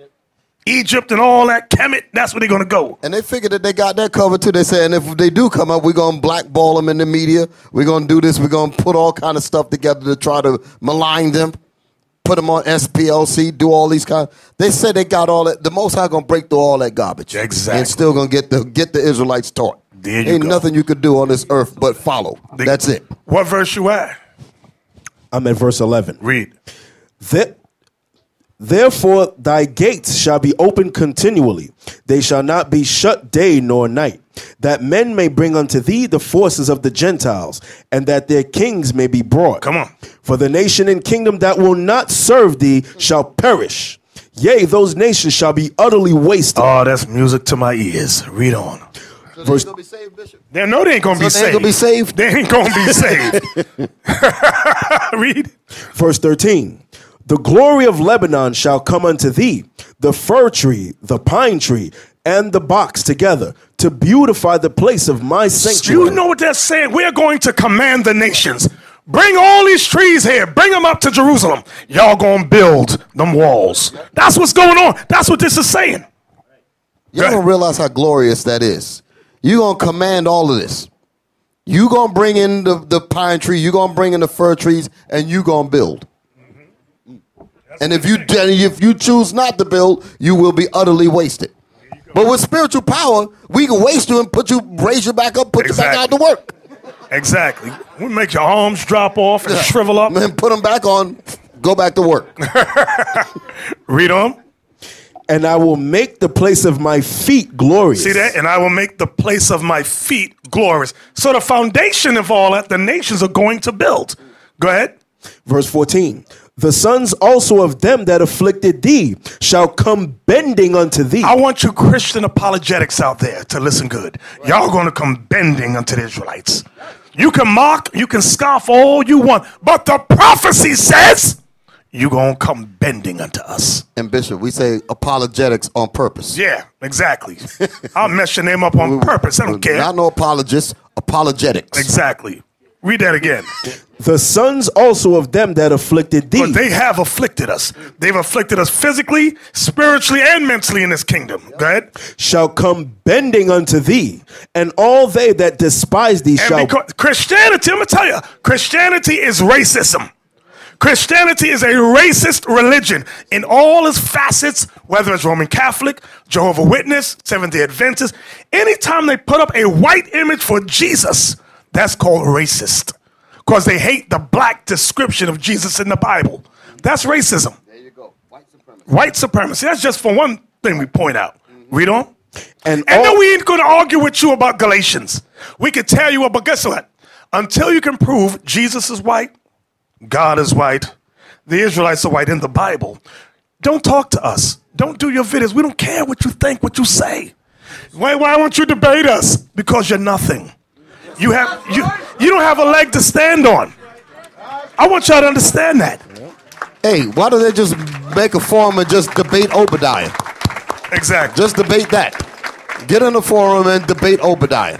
Egypt and all that, Kemet, that's where they're going to go. And they figured that they got that covered too. They said, and if they do come up, we're going to blackball them in the media. We're going to do this. We're going to put all kind of stuff together to try to malign them, put them on SPLC, do all these kind. They said they got all that. The Most High going to break through all that garbage. Exactly. And still going to get the Israelites taught. There you Ain't go. nothing you could do on this earth but follow. That's it. What verse you at? I'm at verse 11. Read. Therefore thy gates shall be open continually. They shall not be shut day nor night, that men may bring unto thee the forces of the Gentiles, and that their kings may be brought. Come on. For the nation and kingdom that will not serve thee shall perish. Yea, those nations shall be utterly wasted. Oh, that's music to my ears. Read on. So Verse- they gonna be saved, Bishop? No, they ain't gonna be So they saved. ain't gonna be saved? They ain't gonna be saved. Read. Verse 13. The glory of Lebanon shall come unto thee, the fir tree, the pine tree, and the box together, to beautify the place of my sanctuary. You know what they're saying? We're going to command the nations. Bring all these trees here. Bring them up to Jerusalem. Y'all gonna build them walls. That's what's going on. That's what this is saying. Y'all don't realize how glorious that is. You gonna command all of this. You gonna bring in the pine tree. You gonna bring in the fir trees, and you gonna build. And if you choose not to build, you will be utterly wasted. But with spiritual power, we can waste you and raise you back up, put you back out to work. Exactly. We make your arms drop off and shrivel up. And put them back on, go back to work. Read on. And I will make the place of my feet glorious. See that? And I will make the place of my feet glorious. So the foundation of all that the nations are going to build. Go ahead. Verse 14. The sons also of them that afflicted thee shall come bending unto thee. I want you Christian apologetics out there to listen good. Y'all going to come bending unto the Israelites. You can mock, you can scoff all you want, but the prophecy says you're going to come bending unto us. And Bishop, we say apologetics on purpose. Yeah, exactly. I'll mess your name up on purpose. I don't care. Not no apologists, apologetics. Exactly. Read that again. The sons also of them that afflicted thee. But they have afflicted us. They've afflicted us physically, spiritually, and mentally in this kingdom. Go ahead. Shall come bending unto thee, and all they that despise thee And shall. because Christianity, I'm going to tell you, Christianity is racism. Christianity is a racist religion in all its facets, whether it's Roman Catholic, Jehovah's Witness, Seventh-day Adventist. Anytime they put up a white image for Jesus, that's called racist. Because they hate the black description of Jesus in the Bible. That's racism. There you go. White supremacy. White supremacy. That's just for one thing we point out. Read on. And then we ain't going to argue with you about Galatians. We could tell you about, guess what? Until you can prove Jesus is white, God is white, the Israelites are white in the Bible, don't talk to us. Don't do your videos. We don't care what you think, what you say. Why won't you debate us? Because you're nothing. You don't have a leg to stand on. I want y'all to understand that. Hey, why don't they just make a forum and just debate Obadiah? Exactly. Just debate that. Get in the forum and debate Obadiah.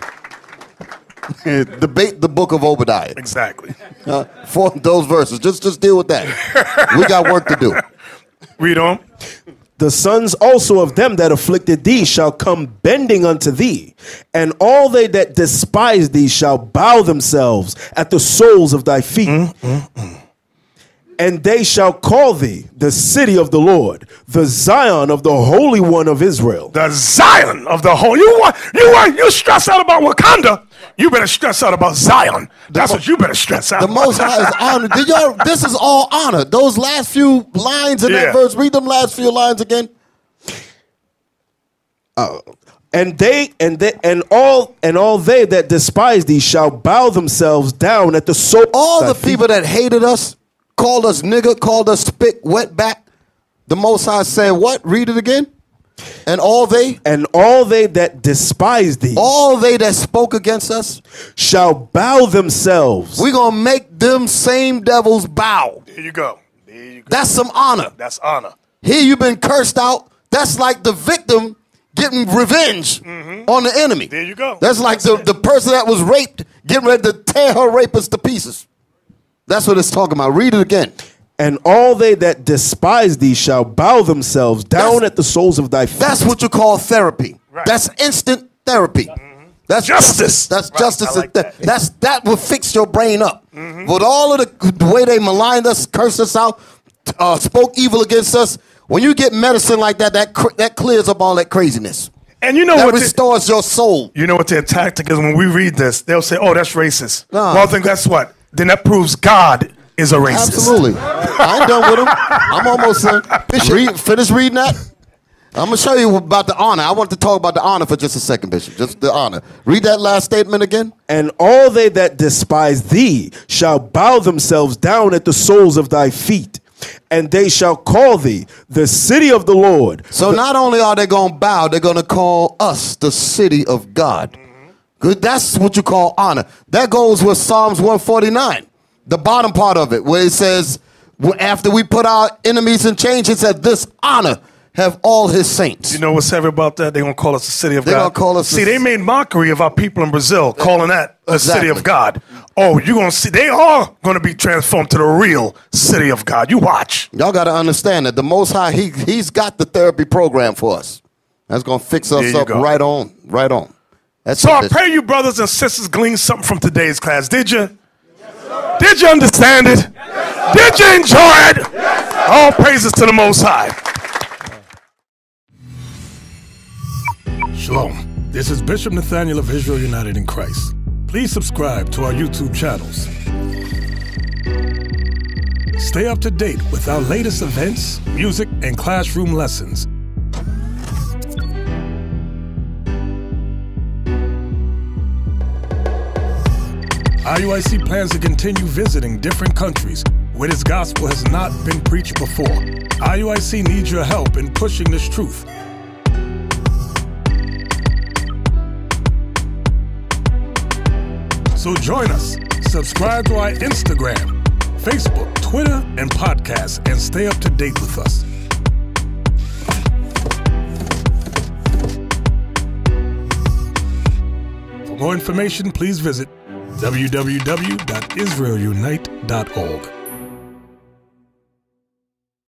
Debate the book of Obadiah. Exactly. For those verses. Just deal with that. We got work to do. Read on. The sons also of them that afflicted thee shall come bending unto thee, and all they that despise thee shall bow themselves at the soles of thy feet. And they shall call thee the city of the Lord, the Zion of the Holy One of Israel. The Zion of the Holy. You stress out about Wakanda. You better stress out about Zion. That's what you better stress out. The Most High is honored. This is all honor. Those last few lines in that verse. Read them last few lines again. And all they that despise thee shall bow themselves down at the soul. All the people that hated us, called us nigger, called us spick, wetback. The Most High said what? Read it again. And all they that despise thee, all they that spoke against us, shall bow themselves. We're gonna make them same devils bow. There you go. That's some honor. That's honor. Here you've been cursed out. That's like the victim getting revenge on the enemy. There you go. That's like the person that was raped getting ready to tear her rapist to pieces. That's what it's talking about. Read it again. And all they that despise thee shall bow themselves down at the soles of thy feet. That's what you call therapy. Right. That's instant therapy. That's justice. That's justice. Like that will fix your brain up. With all of the way they maligned us, cursed us out, spoke evil against us, when you get medicine like that, that clears up all that craziness. And you know that what restores your soul. You know what their tactic is when we read this? They'll say, "Oh, that's racist." Nah. Well, then guess what? Then that proves God is a racist. Absolutely. I ain't done with him. I'm almost done. Bishop, finish reading that. I'm going to show you about the honor. I want to talk about the honor for just a second, Bishop. Just the honor. Read that last statement again. And all they that despise thee shall bow themselves down at the soles of thy feet, and they shall call thee the city of the Lord. So not only are they going to bow, they're going to call us the city of God. Good. That's what you call honor. That goes with Psalms 149, the bottom part of it, where it says, after we put our enemies in chains, it said, this honor have all his saints. You know what's heavy about that? They're going to call us the city of God. They're going to call us. See, they made mockery of our people in Brazil, calling that the city of God. Oh, you're going to see, they are going to be transformed to the real city of God. You watch. Y'all got to understand that the Most High, he's got the therapy program for us. That's going to fix us up right on, right on. That's so I pray you brothers and sisters gleaned something from today's class. Did you? Yes, did you understand it? Yes, did you enjoy it? Yes, all praises to the Most High. Shalom. This is Bishop Nathaniel of Israel United in Christ. Please subscribe to our YouTube channels. Stay up to date with our latest events, music, and classroom lessons. IUIC plans to continue visiting different countries where this gospel has not been preached before. IUIC needs your help in pushing this truth. So join us, subscribe to our Instagram, Facebook, Twitter, and podcasts, and stay up to date with us. For more information, please visit www.israelunite.org.